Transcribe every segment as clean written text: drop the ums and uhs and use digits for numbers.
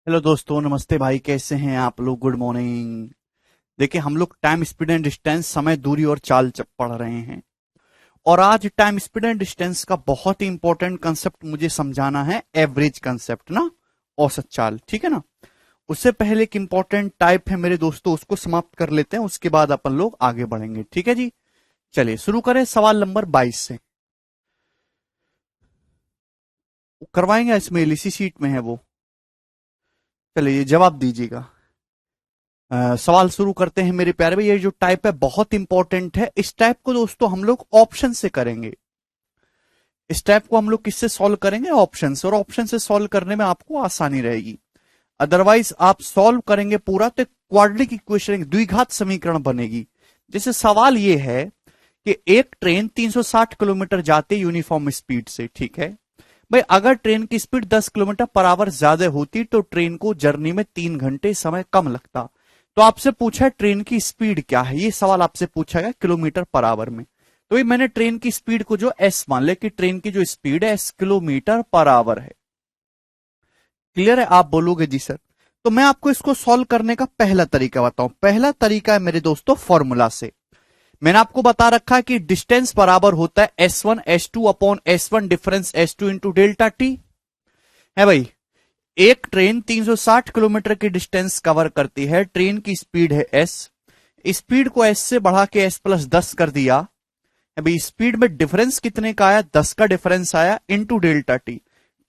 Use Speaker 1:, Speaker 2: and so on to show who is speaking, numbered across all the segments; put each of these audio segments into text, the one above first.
Speaker 1: Hello दोस्तों, नमस्ते भाई। कैसे हैं आप लोग? Good morning. देखिए, हम लोग टाइम, स्पीड एंड डिस्टेंस, समय, दूरी और चाल पढ़ रहे हैं। और आज टाइम, स्पीड एंड डिस्टेंस का बहुत ही इंपॉर्टेंट कंसेप्ट मुझे समझाना है, एवरेज कंसेप्ट ना, औसत चाल। ठीक है ना? उससे पहले एक इंपॉर्टेंट टाइप है मेरे दोस्तों, उसको समाप्त कर लेते हैं, उसके बाद अपन लोग आगे बढ़ेंगे। ठीक है जी? चलिए शुरू करें सवाल नंबर 22 से। करवाएंगे, इसमें इसी सीट में है वो। चलिए जवाब दीजिएगा। सवाल शुरू करते हैं मेरे प्यारे भाई। ये जो टाइप है बहुत इंपॉर्टेंट है। इस टाइप को दोस्तों हम लोग ऑप्शन से करेंगे। इस टाइप को हम लोग किससे सॉल्व करेंगे? ऑप्शन से। और ऑप्शन से सॉल्व करने में आपको आसानी रहेगी। अदरवाइज आप सॉल्व करेंगे पूरा तो क्वाड्रेटिक इक्वेशन, द्विघात समीकरण बनेगी। जैसे सवाल ये है कि एक ट्रेन 360 किलोमीटर जाती है यूनिफॉर्म स्पीड से। ठीक है भाई, अगर ट्रेन की स्पीड 10 किलोमीटर पर आवर ज्यादा होती तो ट्रेन को जर्नी में 3 घंटे समय कम लगता। तो आपसे पूछा है ट्रेन की स्पीड क्या है, ये सवाल आपसे पूछा गया किलोमीटर पर आवर में। तो ये मैंने ट्रेन की स्पीड को जो एस मान लिया कि ट्रेन की जो स्पीड है एस किलोमीटर पर आवर है। क्लियर है? आप बोलोगे जी सर। तो मैं आपको इसको सॉल्व करने का पहला तरीका बताऊं। पहला तरीका है मेरे दोस्तों फॉर्मूला से। मैंने आपको बता रखा है कि डिस्टेंस बराबर होता है S1 S2 upon S1 difference S2 into delta T. है भाई, एक ट्रेन 360 किलोमीटर की डिस्टेंस कवर करती है, ट्रेन की स्पीड है S। स्पीड को S से बढ़ा के S+10 कर दिया। अभी स्पीड में डिफरेंस कितने का आया? 10 का डिफरेंस आया इंटू डेल्टा टी।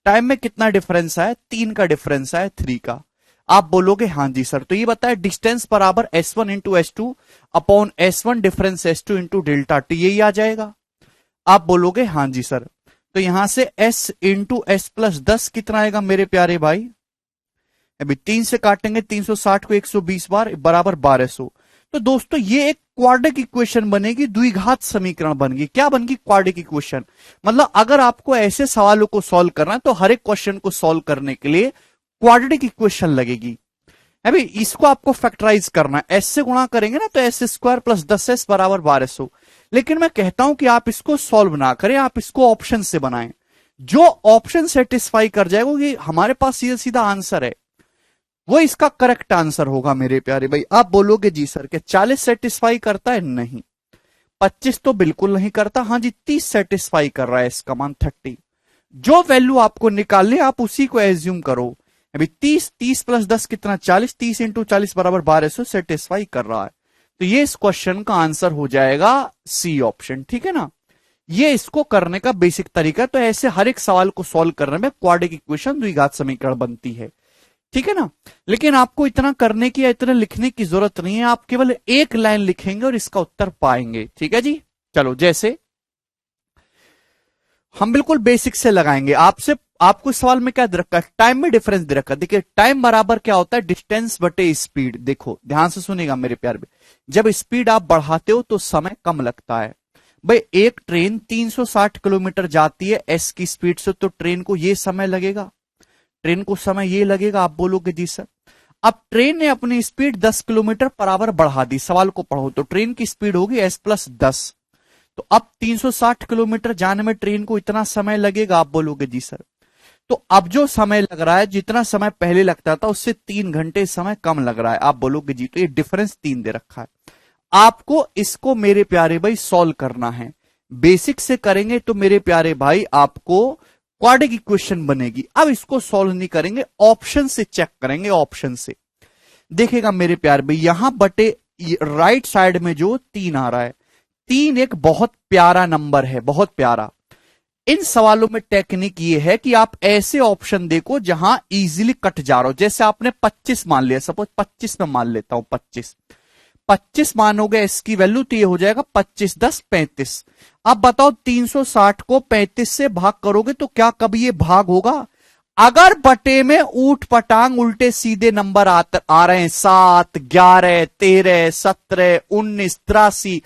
Speaker 1: टाइम में कितना डिफरेंस आया? 3 का डिफरेंस आया, 3 का। आप बोलोगे हाँ जी सर। तो ये बताया डिस्टेंस बराबर S1 into S2 upon S1 difference S2 into delta T, यही आ जाएगा। आप बोलोगे हाँ जी सर। तो यहां से S इंटू S+10 कितना आएगा मेरे प्यारे भाई? अभी 3 से काटेंगे 360 को 120 बार, बराबर 1200। तो दोस्तों ये एक क्वाड्रेटिक इक्वेशन बनेगी, द्विघात समीकरण बनेगी। क्या बनेगी? Quadratic equation. मतलब अगर आपको ऐसे सवालों को सॉल्व करना है तो हर एक क्वेश्चन को सॉल्व करने के लिए क्वाड्रेटिक इक्वेशन लगेगी। है भाई, इसको आपको फैक्टराइज करना है। एस से गुणा करेंगे ना तो S² प्लस 10S बराबर 1200। लेकिन मैं कहता हूं कि आप इसको सॉल्व ना करें, आप इसको ऑप्शन से बनाएं। जो ऑप्शन सेटिस्फाई कर जाएगा कि हमारे पास सीधा सीधा आंसर है, वो इसका करेक्ट आंसर होगा मेरे प्यारे भाई। आप बोलोगे जी सर के 40 सेटिस्फाई करता है? नहीं। 25 तो बिल्कुल नहीं करता। हाँ जी, 30 सेटिस्फाई कर रहा है, इसका मान 30। जो वैल्यू आपको निकालनी आप उसी को एज्यूम करो। अभी 30 प्लस 10 कितना? 40। 30 इंटू 40 बराबर 1200 सेटिस्फाई कर रहा है। तो ये इस क्वेश्चन का आंसर हो जाएगा सी ऑप्शन। ठीक है ना? ये इसको करने का बेसिक तरीका। तो ऐसे हर एक सवाल को सॉल्व करने में क्वाड्रेटिक इक्वेशन, द्विघात समीकरण बनती है। ठीक है ना? लेकिन आपको इतना करने की या इतना लिखने की जरूरत नहीं है। आप केवल एक लाइन लिखेंगे और इसका उत्तर पाएंगे। ठीक है जी? चलो, जैसे हम बिल्कुल बेसिक से लगाएंगे। आपसे आपको इस सवाल में क्या दे रखा है? टाइम में डिफरेंस दे रखा है। देखिए, टाइम बराबर क्या होता है? डिस्टेंस बटे स्पीड। देखो ध्यान से सुनिएगा मेरे प्यार में। जब स्पीड आप बढ़ाते हो तो समय कम लगता है। भाई, एक ट्रेन 360 किलोमीटर जाती है एस की स्पीड से, तो ट्रेन को ये समय लगेगा, ट्रेन को समय ये लगेगा। आप बोलोगे जी सर। अब ट्रेन ने अपनी स्पीड 10 किलोमीटर पर आवर बढ़ा दी। सवाल को पढ़ो तो ट्रेन की स्पीड होगी S+10। तो अब 360 किलोमीटर जाने में ट्रेन को इतना समय लगेगा। आप बोलोगे जी सर। तो अब जो समय लग रहा है, जितना समय पहले लगता था उससे 3 घंटे समय कम लग रहा है। आप बोलोगे जी। तो ये डिफरेंस 3 दे रखा है। आपको इसको मेरे प्यारे भाई सॉल्व करना है। बेसिक से करेंगे तो मेरे प्यारे भाई आपको क्वाड्रेटिक इक्वेशन बनेगी। अब इसको सॉल्व नहीं करेंगे, ऑप्शन से चेक करेंगे। ऑप्शन से देखेगा मेरे प्यारे भाई, यहां बटे राइट साइड में जो 3 आ रहा है, 3 एक बहुत प्यारा नंबर है, बहुत प्यारा। इन सवालों में टेक्निक ये है कि आप ऐसे ऑप्शन देखो जहां इजीली कट जा रहा हो। जैसे आपने 25 मान लिया, सपोज 25 में मान लेता हूं, 25 मानोगे इसकी वैल्यू तो ये हो जाएगा 25 10 35। अब बताओ 360 को 35 से भाग करोगे तो क्या कभी ये भाग होगा? अगर बटे में ऊट पटांग उल्टे सीधे नंबर आ रहे हैं, 7 11 13 17 19 83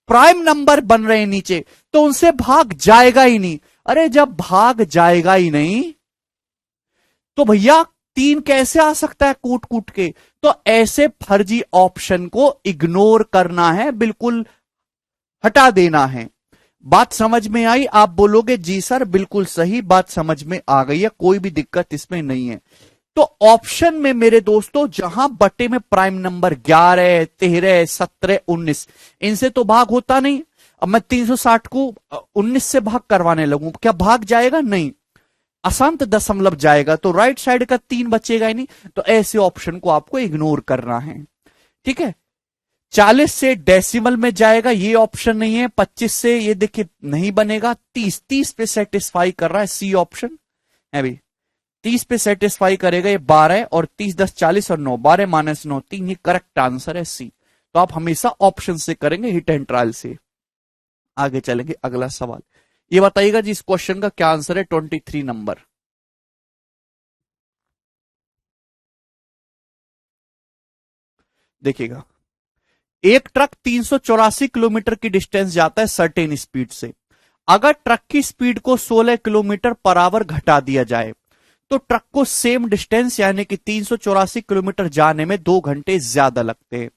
Speaker 1: प्राइम नंबर बन रहे हैं नीचे, तो उनसे भाग जाएगा ही नहीं। अरे जब भाग जाएगा ही नहीं तो भैया 3 कैसे आ सकता है कूट कूट के? तो ऐसे फर्जी ऑप्शन को इग्नोर करना है, बिल्कुल हटा देना है। बात समझ में आई? आप बोलोगे जी सर बिल्कुल सही, बात समझ में आ गई है, कोई भी दिक्कत इसमें नहीं है। तो ऑप्शन में मेरे दोस्तों जहां बटे में प्राइम नंबर 11, 13, 17, 19 इनसे तो भाग होता नहीं। अब मैं 360 को 19 से भाग करवाने लगूं, क्या भाग जाएगा? नहीं, अशांत दशमलव जाएगा, तो राइट साइड का 3 बचेगा ही नहीं। तो ऐसे ऑप्शन को आपको इग्नोर करना है, ठीक है। 40 से डेसिमल में जाएगा, ये ऑप्शन नहीं है। 25 से ये देखिए नहीं बनेगा। 30 पे सेटिस्फाई कर रहा है, सी ऑप्शन है भाई। 30 पे सेटिस्फाई करेगा ये 12 और 30 10 40 और 9 12 माइनस 9 3, ये करेक्ट आंसर है सी। तो आप हमेशा ऑप्शन से करेंगे, हिट एंड ट्रायल से। आगे चलेंगे, अगला सवाल ये बताइएगा जी, इस क्वेश्चन का क्या आंसर है? 23 नंबर देखिएगा। एक ट्रक 384 किलोमीटर की डिस्टेंस जाता है सर्टेन स्पीड से। अगर ट्रक की स्पीड को 16 किलोमीटर पर आवर घटा दिया जाए तो ट्रक को सेम डिस्टेंस यानी कि 384 किलोमीटर जाने में 2 घंटे ज्यादा लगते हैं।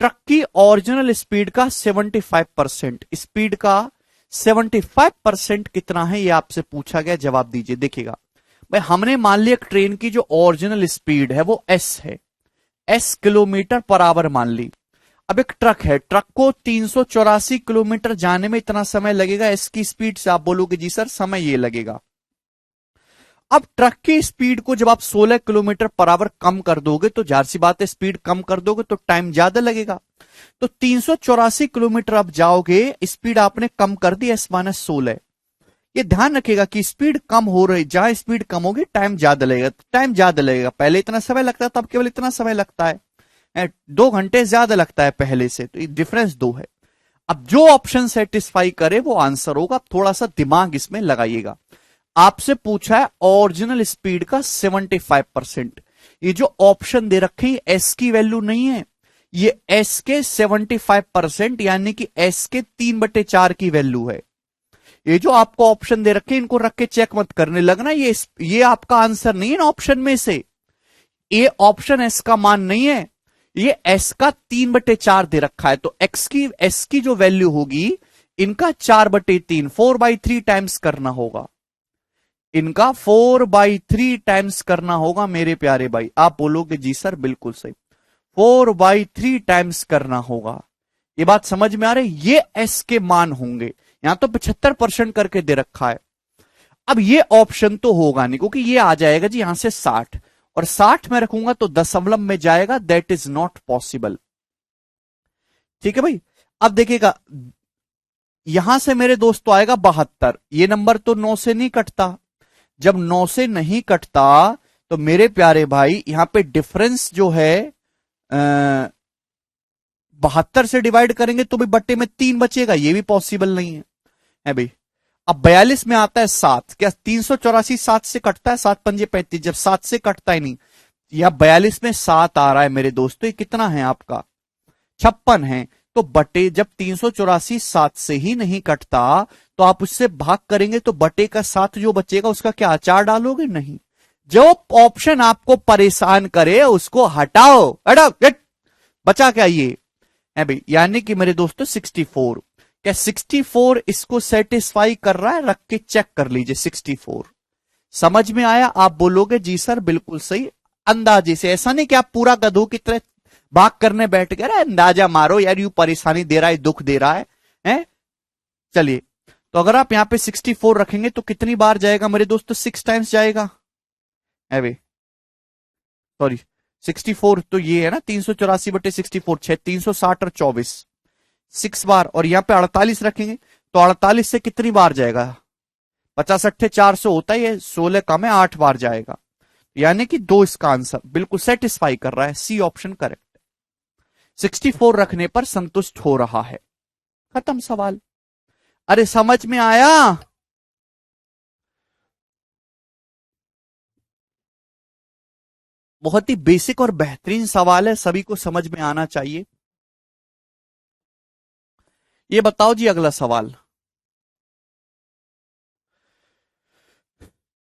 Speaker 1: ट्रक की ओरिजिनल स्पीड का 75%, स्पीड का 75% कितना है, ये आपसे पूछा गया, जवाब दीजिए। देखिएगा भाई, हमने मान लिया ट्रेन की जो ओरिजिनल स्पीड है वो एस है, एस किलोमीटर पर आवर मान ली। अब एक ट्रक है, ट्रक को 384 किलोमीटर जाने में इतना समय लगेगा, एस की स्पीड से। आप बोलोगे जी सर समय ये लगेगा। अब ट्रक की स्पीड को जब आप 16 किलोमीटर पर आवर कम कर दोगे तो जाहिर सी बात है, स्पीड कम कर दोगे तो टाइम ज्यादा लगेगा। तो 384 किलोमीटर आप जाओगे, स्पीड आपने कम कर दी एस माइनस 16। ये ध्यान रखिएगा कि स्पीड कम हो रही, जहां स्पीड कम होगी टाइम ज्यादा लगेगा, टाइम ज्यादा लगेगा। पहले इतना समय लगता था, अब केवल इतना समय लगता है, 2 घंटे ज्यादा लगता है पहले से, तो डिफरेंस 2 है। अब जो ऑप्शन सेटिस्फाई करे वो आंसर होगा। अब थोड़ा सा दिमाग इसमें लगाइएगा। आपसे पूछा है ओरिजिनल स्पीड का 75%। ये जो ऑप्शन दे रखे हैं एस की वैल्यू नहीं है, ये एस के 75% यानी कि एस के 3/4 की वैल्यू है। ये जो आपको ऑप्शन दे रखे हैं इनको रख के चेक मत करने लगना, ये आपका आंसर नहीं है ना ऑप्शन में से। ये ऑप्शन एस का मान नहीं है, ये एस का 3/4 दे रखा है। तो एक्स की एस की जो वैल्यू होगी इनका 4/3, 4/3 टाइम्स करना होगा। इनका 4/3 टाइम्स करना होगा मेरे प्यारे भाई। आप बोलोगे जी सर बिल्कुल सही, 4/3 टाइम्स करना होगा। ये बात समझ में आ रही? ये एस के मान होंगे। यहां तो 75% करके दे रखा है। अब ये ऑप्शन तो होगा नहीं, क्योंकि ये आ जाएगा जी यहां से 60, और 60 में रखूंगा तो दशमलव में जाएगा, दैट इज नॉट पॉसिबल। ठीक है भाई। अब देखिएगा, यहां से मेरे दोस्तों आएगा 72। ये नंबर तो 9 से नहीं कटता। जब 9 से नहीं कटता तो मेरे प्यारे भाई यहां पे डिफरेंस जो है 72 से डिवाइड करेंगे तो भी बट्टे में 3 बचेगा, ये भी पॉसिबल नहीं है भाई। अब 42 में आता है 7, क्या 384 7 से कटता है? 7 पंजे 35, जब 7 से कटता ही नहीं, या 42 में 7 आ रहा है मेरे दोस्तों, ये कितना है आपका? 56 है। तो बटे जब 384 7 से ही नहीं कटता तो आप उससे भाग करेंगे तो बटे का 7 जो बचेगा उसका क्या आचार डालोगे? नहीं। जो ऑप्शन आपको परेशान करे उसको हटाओ, हटाओ, बचा क्या ये है भाई, यानी कि मेरे दोस्तों 64। क्या 64 इसको सेटिस्फाई कर रहा है? रख के चेक कर लीजिए 64। समझ में आया? आप बोलोगे जी सर बिल्कुल सही, अंदाजे से। ऐसा नहीं कि आप पूरा गधों की तरह भाग करने बैठ गए, अंदाजा मारो यार, यू परेशानी दे रहा है, दुख दे रहा है? चलिए, तो अगर आप यहां पे 64 रखेंगे तो कितनी बार जाएगा मेरे दोस्तों? 6 टाइम्स जाएगा। सॉरी, 64 तो ये है ना, 384/64, 6 360 और 24, 6 बार। और यहां पे 48 रखेंगे तो 48 से कितनी बार जाएगा? 50 अट्ठे 400 होता है, 16 कम है, 8 बार जाएगा। यानी कि 2 इसका आंसर बिल्कुल सेटिस्फाई कर रहा है, सी ऑप्शन करेक्ट। 64 रखने पर संतुष्ट हो रहा है। खत्म सवाल। अरे समझ में आया? बहुत ही बेसिक और बेहतरीन सवाल है, सभी को समझ में आना चाहिए। ये बताओ जी अगला सवाल।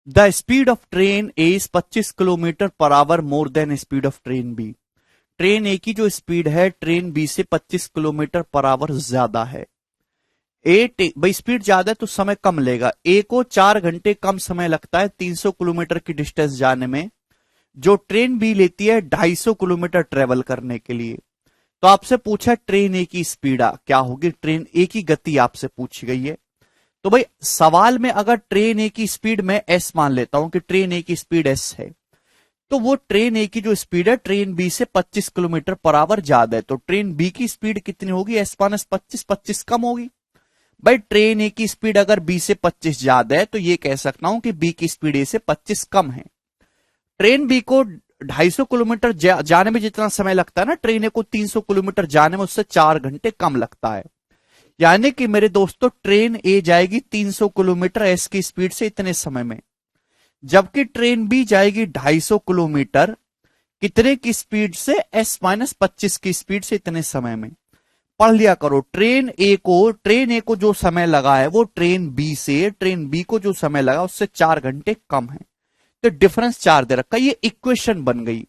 Speaker 1: The speed of train is 25 kilometre per hour more than speed of train B. Train A की जो स्पीड है ट्रेन बी से 25 किलोमीटर पर आवर ज्यादा है। भाई स्पीड ज्यादा है तो समय कम लेगा। ए को 4 घंटे कम समय लगता है 300 किलोमीटर की डिस्टेंस जाने में, जो ट्रेन बी लेती है 250 किलोमीटर ट्रेवल करने के लिए। तो आपसे पूछा ट्रेन ए की स्पीड क्या होगी, ट्रेन ए की गति आपसे पूछी गई है। तो भाई सवाल में अगर ट्रेन ए की स्पीड मैं एस मान लेता हूं कि ट्रेन ए की स्पीड एस है, तो वो ट्रेन ए की जो स्पीड है ट्रेन बी से 25 किलोमीटर पर आवर ज्यादा है। तो ट्रेन बी की स्पीड कितनी होगी, एस माइनस 25, 25 कम होगी। भाई ट्रेन ए की स्पीड अगर बी से 25 ज्यादा है तो ये कह सकता हूं कि बी की स्पीड ए से 25 कम है। ट्रेन बी को 250 किलोमीटर जाने में जितना समय लगता है ना, ट्रेन ए को 300 किलोमीटर जाने में उससे 4 घंटे कम लगता है। यानी कि मेरे दोस्तों ट्रेन ए जाएगी 300 किलोमीटर एस की स्पीड से इतने समय में, जबकि ट्रेन बी जाएगी 250 किलोमीटर कितने की स्पीड से, एस माइनस 25 की स्पीड से इतने समय में। पढ़ लिया करो, ट्रेन ए को जो समय लगा है वो ट्रेन बी को जो समय लगा उससे 4 घंटे कम है। तो डिफरेंस 4 दे रखा, ये इक्वेशन बन गई।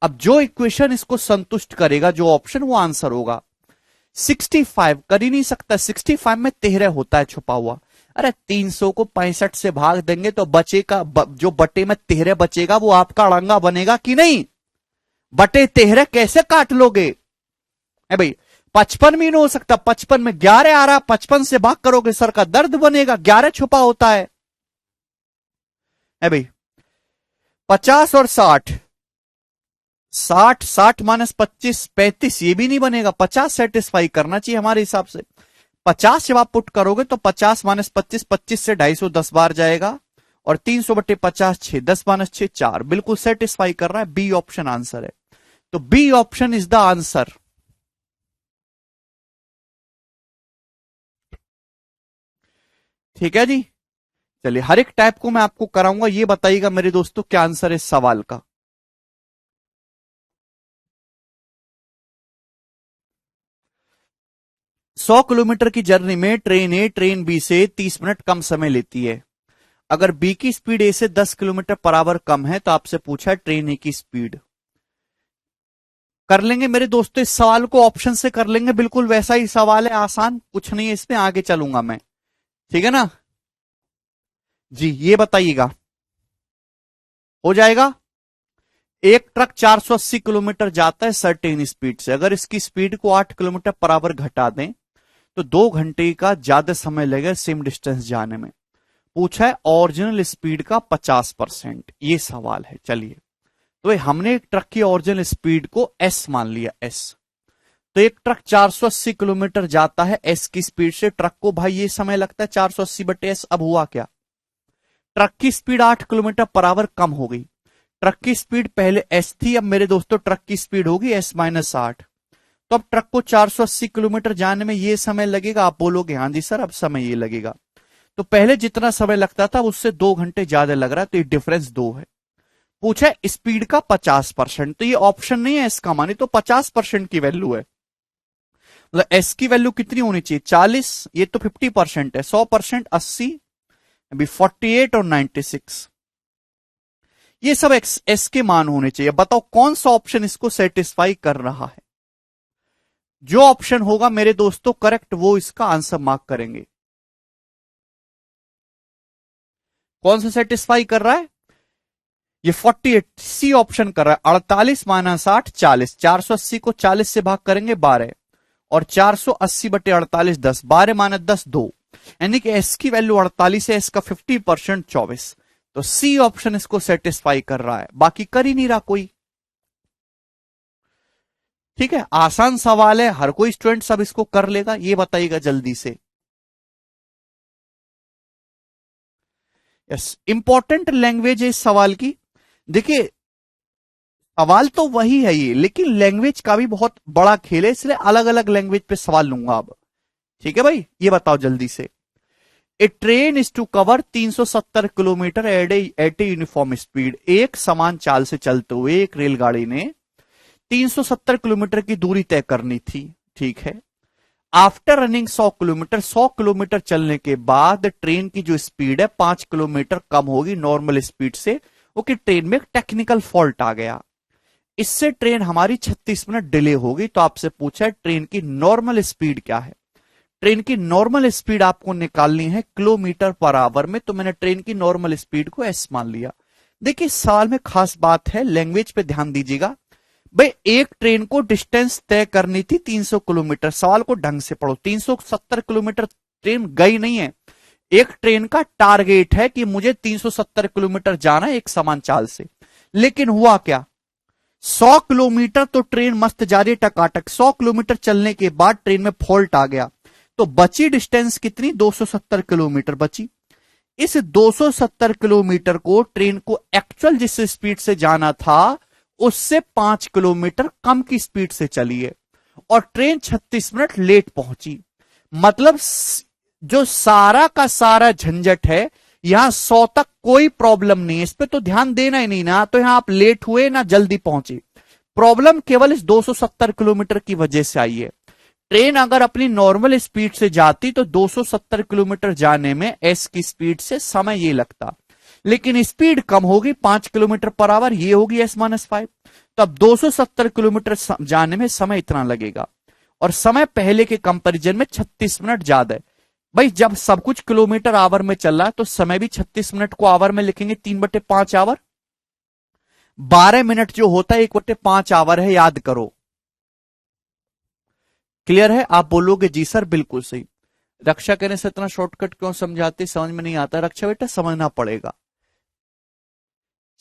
Speaker 1: अब जो इक्वेशन इसको संतुष्ट करेगा, जो ऑप्शन, वो आंसर होगा। 65 कर ही नहीं सकता, 65 में 13 होता है छुपा हुआ। अरे 300 को 65 से भाग देंगे तो बचेगा, जो बटे में 13 बचेगा वो आपका अड़ंगा बनेगा कि नहीं। बटे 13 कैसे काट लोगे भाई, 55 में नहीं हो सकता, 55 में 11 आ रहा, 55 से भाग करोगे सर का दर्द बनेगा, 11 छुपा होता है भाई। 50 और 60, 60 माइनस 25 35, ये भी नहीं बनेगा, 50 सेटिस्फाई करना चाहिए हमारे हिसाब से। 50 जब आप पुट करोगे तो 50 माइनस 25, 25 से 250 10 बार जाएगा, और 300 बटे 50 6, 10 माइनस 6 4, बिल्कुल सेटिस्फाई कर रहा है। बी ऑप्शन आंसर है। तो B option is the answer. ठीक है जी, चलिए हर एक टाइप को मैं आपको कराऊंगा। ये बताइएगा मेरे दोस्तों क्या आंसर है इस सवाल का। सौ किलोमीटर की जर्नी में ट्रेन ए ट्रेन बी से 30 मिनट कम समय लेती है। अगर बी की स्पीड ए से 10 किलोमीटर पर आवर कम है तो आपसे पूछा है ट्रेन ए की स्पीड। कर लेंगे मेरे दोस्तों, इस सवाल को ऑप्शन से कर लेंगे, बिल्कुल वैसा ही सवाल है, आसान कुछ नहीं है इसमें, आगे चलूंगा मैं। ठीक है ना जी, ये बताइएगा हो जाएगा। एक ट्रक 480 किलोमीटर जाता है सर्टेन स्पीड से, अगर इसकी स्पीड को 8 किलोमीटर पर आवर घटा दें तो 2 घंटे का ज्यादा समय लगेगा सेम डिस्टेंस जाने में। पूछा है ओरिजिनल स्पीड का 50%, ये सवाल है। चलिए, तो हमने एक ट्रक की ओरिजिनल स्पीड को एस मान लिया, एस। तो एक ट्रक 480 किलोमीटर जाता है एस की स्पीड से, ट्रक को भाई ये समय लगता है 480 बटे एस। अब हुआ क्या, ट्रक की स्पीड 8 किलोमीटर पर आवर कम हो गई। ट्रक की स्पीड पहले एस थी, अब मेरे दोस्तों ट्रक की स्पीड होगी एस माइनस 8। तो अब ट्रक को 480 किलोमीटर जाने में ये समय लगेगा। आप बोलोगे हाँ जी सर अब समय ये लगेगा, तो पहले जितना समय लगता था उससे 2 घंटे ज्यादा लग रहा है, तो ये डिफरेंस 2 है। पूछा स्पीड का 50%, तो ये ऑप्शन नहीं है इसका, माने तो 50% की वैल्यू है। मतलब एस की वैल्यू कितनी होनी चाहिए, 40, ये तो 50% है, 100% 80, अभी 48 और 96, ये सब एस के मान होने चाहिए। बताओ कौन सा ऑप्शन इसको सेटिस्फाई कर रहा है। जो ऑप्शन होगा मेरे दोस्तों करेक्ट, वो इसका आंसर मार्क करेंगे। कौन सा सेटिस्फाई कर रहा है, ये 48 सी ऑप्शन कर रहा है। 48 माइनस 8 40, 480 को 40 से भाग करेंगे 12, और 480 बटे 48 10, 12 माइनस 10 2, यानी कि एस की वैल्यू 48 है, इसका 50% 24। तो सी ऑप्शन इसको सेटिस्फाई कर रहा है, बाकी कर ही नहीं रहा कोई। ठीक है, आसान सवाल है, हर कोई स्टूडेंट सब इसको कर लेगा। ये बताइएगा जल्दी से। यस, इंपॉर्टेंट लैंग्वेज है इस सवाल की। देखिए सवाल तो वही है ये, लेकिन लैंग्वेज का भी बहुत बड़ा खेल है, इसलिए अलग अलग लैंग्वेज पे सवाल लूंगा अब। ठीक है भाई, ये बताओ जल्दी से। A train is to cover 370 kilometre at a uniform speed. एक समान चाल से चलते हुए एक रेलगाड़ी ने 370 किलोमीटर की दूरी तय करनी थी। ठीक है, आफ्टर रनिंग 100 किलोमीटर, 100 किलोमीटर चलने के बाद ट्रेन की जो स्पीड है 5 किलोमीटर कम होगी नॉर्मल स्पीड से। ओके, ट्रेन में एक टेक्निकल फॉल्ट आ गया, इससे ट्रेन हमारी 36 मिनट डिले होगी। तो आपसे पूछा है ट्रेन की नॉर्मल स्पीड क्या है। ट्रेन की नॉर्मल स्पीड आपको निकालनी है किलोमीटर पर आवर में, तो मैंने ट्रेन की नॉर्मल स्पीड को एस मान लिया। देखिए इस सवाल में खास बात है, लैंग्वेज पे ध्यान दीजिएगा। भाई एक ट्रेन को डिस्टेंस तय करनी थी 300 किलोमीटर, सवाल को ढंग से पढ़ो। 370 किलोमीटर ट्रेन गई नहीं है। एक ट्रेन का टारगेट है कि मुझे 370 किलोमीटर जाना है एक समान चाल से, लेकिन हुआ क्या, 100 किलोमीटर तो ट्रेन मस्त जा रही टकाटक, 100 किलोमीटर चलने के बाद ट्रेन में फॉल्ट आ गया, तो बची डिस्टेंस कितनी, 270 किलोमीटर बची। इस 270 किलोमीटर को ट्रेन को एक्चुअल जिस स्पीड से जाना था उससे 5 किलोमीटर कम की स्पीड से चली है, और ट्रेन 36 मिनट लेट पहुंची। मतलब जो सारा का सारा झंझट है, यहां 100 तक कोई प्रॉब्लम नहीं है, इस पे तो ध्यान देना ही नहीं ना, तो यहां आप लेट हुए ना जल्दी पहुंचे। प्रॉब्लम केवल इस 270 किलोमीटर की वजह से आई है। ट्रेन अगर अपनी नॉर्मल स्पीड से जाती तो 270 किलोमीटर जाने में एस की स्पीड से समय ये लगता, लेकिन स्पीड कम होगी 5 किलोमीटर पर आवर, ये होगी S-5। तो अब 270 किलोमीटर जाने में समय इतना लगेगा, और समय पहले के कंपैरिजन में 36 मिनट ज्यादा है। भाई जब सब कुछ किलोमीटर आवर में चल रहा है तो समय भी 36 मिनट को आवर में लिखेंगे, 3/5 आवर। 12 मिनट जो होता है 1/5 आवर है, याद करो। क्लियर है? आप बोलोगे जी सर बिल्कुल सही। रक्षा कहने से इतना शॉर्टकट क्यों समझाते, समझ में नहीं आता। रक्षा बेटा समझना पड़ेगा,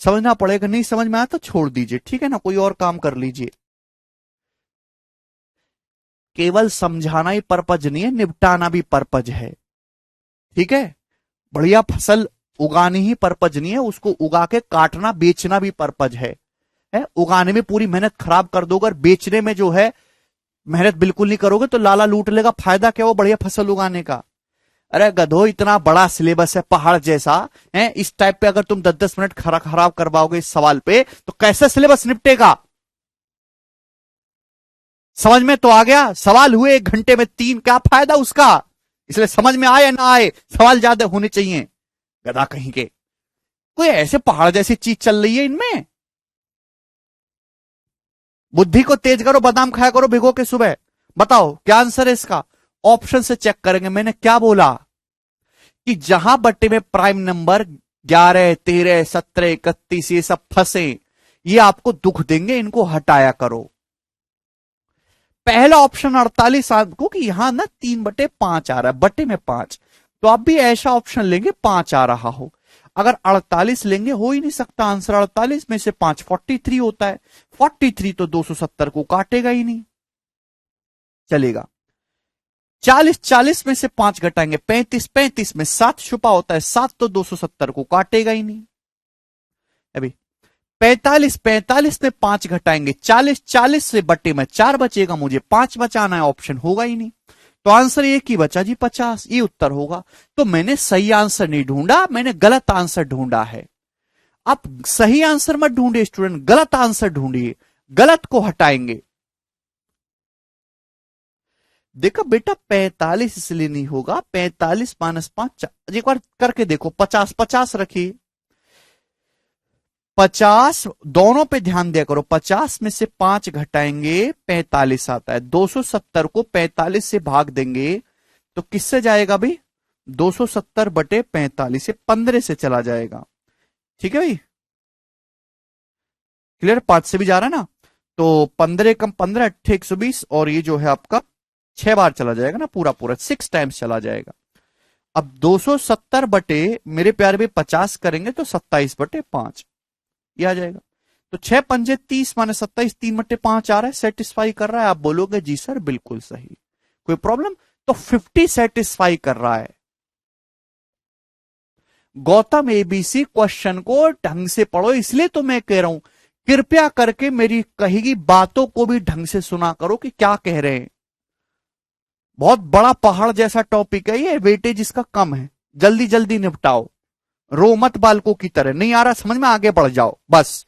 Speaker 1: समझना पड़ेगा, नहीं समझ में आया तो छोड़ दीजिए, ठीक है ना, कोई और काम कर लीजिए। केवल समझाना ही पर्पज नहीं है, निपटाना भी पर्पज है, ठीक है। बढ़िया फसल उगानी ही पर्पज नहीं है, उसको उगा के काटना बेचना भी पर्पज है। उगाने में पूरी मेहनत खराब कर दोगे और बेचने में जो है मेहनत बिल्कुल नहीं करोगे तो लाला लूट लेगा, फायदा क्या वो बढ़िया फसल उगाने का। अरे गधो, इतना बड़ा सिलेबस है पहाड़ जैसा है, इस टाइप पे अगर तुम 10-10 मिनट खराब करवाओगे इस सवाल पे तो कैसे सिलेबस निपटेगा। समझ में तो आ गया, सवाल हुए 1 घंटे में 3, क्या फायदा उसका। इसलिए समझ में आए या ना आए, सवाल ज्यादा होने चाहिए। गधा कहीं के, कोई ऐसे पहाड़ जैसी चीज चल रही है इनमें। बुद्धि को तेज करो, बादाम खाया करो भिगो के सुबह। बताओ क्या आंसर है इसका, ऑप्शन से चेक करेंगे। मैंने क्या बोला कि जहां बट्टे में प्राइम नंबर 11, 13, 17, 31 ये सब फंसे, ये आपको दुख देंगे, इनको हटाया करो। पहला ऑप्शन 48 आपको कि यहां ना 3/5 आ रहा है, बट्टे में 5, तो आप भी ऐसा ऑप्शन लेंगे 5 आ रहा हो। अगर 48 लेंगे, हो ही नहीं सकता आंसर, 48 में से 5 43 होता है, 43 तो 270 को काटेगा ही नहीं, चलेगा। 40 में से 5 घटाएंगे 35 में 7 छुपा होता है, 7 तो 270 को काटेगा ही नहीं। अभी 45 में 5 घटाएंगे 40 से बट्टे में 4 बचेगा, मुझे 5 बचाना है, ऑप्शन होगा ही नहीं, तो आंसर एक ही बचा जी 50, ये उत्तर होगा। तो मैंने सही आंसर नहीं ढूंढा, मैंने गलत आंसर ढूंढा है। आप सही आंसर मत ढूंढिए स्टूडेंट, गलत आंसर ढूंढिए, गलत को हटाएंगे। देखो बेटा 45 इसलिए नहीं होगा, 45 - 5, एक बार करके देखो, 50 रखिए, 50 दोनों पे ध्यान दिया करो। 50 में से 5 घटाएंगे 45 आता है, 270 को 45 से भाग देंगे तो किससे जाएगा भाई, 270/45 से 15 से चला जाएगा, ठीक है भाई, क्लियर। 5 से भी जा रहा है ना, तो 15 कम 15 8 120, और ये जो है आपका 6 बार चला जाएगा ना, पूरा 6 टाइम्स चला जाएगा। अब 270 बटे मेरे प्यारे भाई 50 करेंगे तो 27/5 ये आ जाएगा। तो 6 पंजे 30 - 27, 3/5 आ रहा है, सेटिस्फाई कर रहा है। आप बोलोगे जी सर बिल्कुल सही, कोई प्रॉब्लम, तो 50 सेटिस्फाई कर रहा है। गौतम एबीसी क्वेश्चन को ढंग से पढ़ो, इसलिए तो मैं कह रहा हूं कृपया करके मेरी कही गई बातों को भी ढंग से सुना करो कि क्या कह रहे हैं। बहुत बड़ा पहाड़ जैसा टॉपिक है ये, वेटेज इसका कम है, जल्दी जल्दी निपटाओ, रो मत बालकों की तरह। नहीं आ रहा समझ में, आगे बढ़ जाओ बस।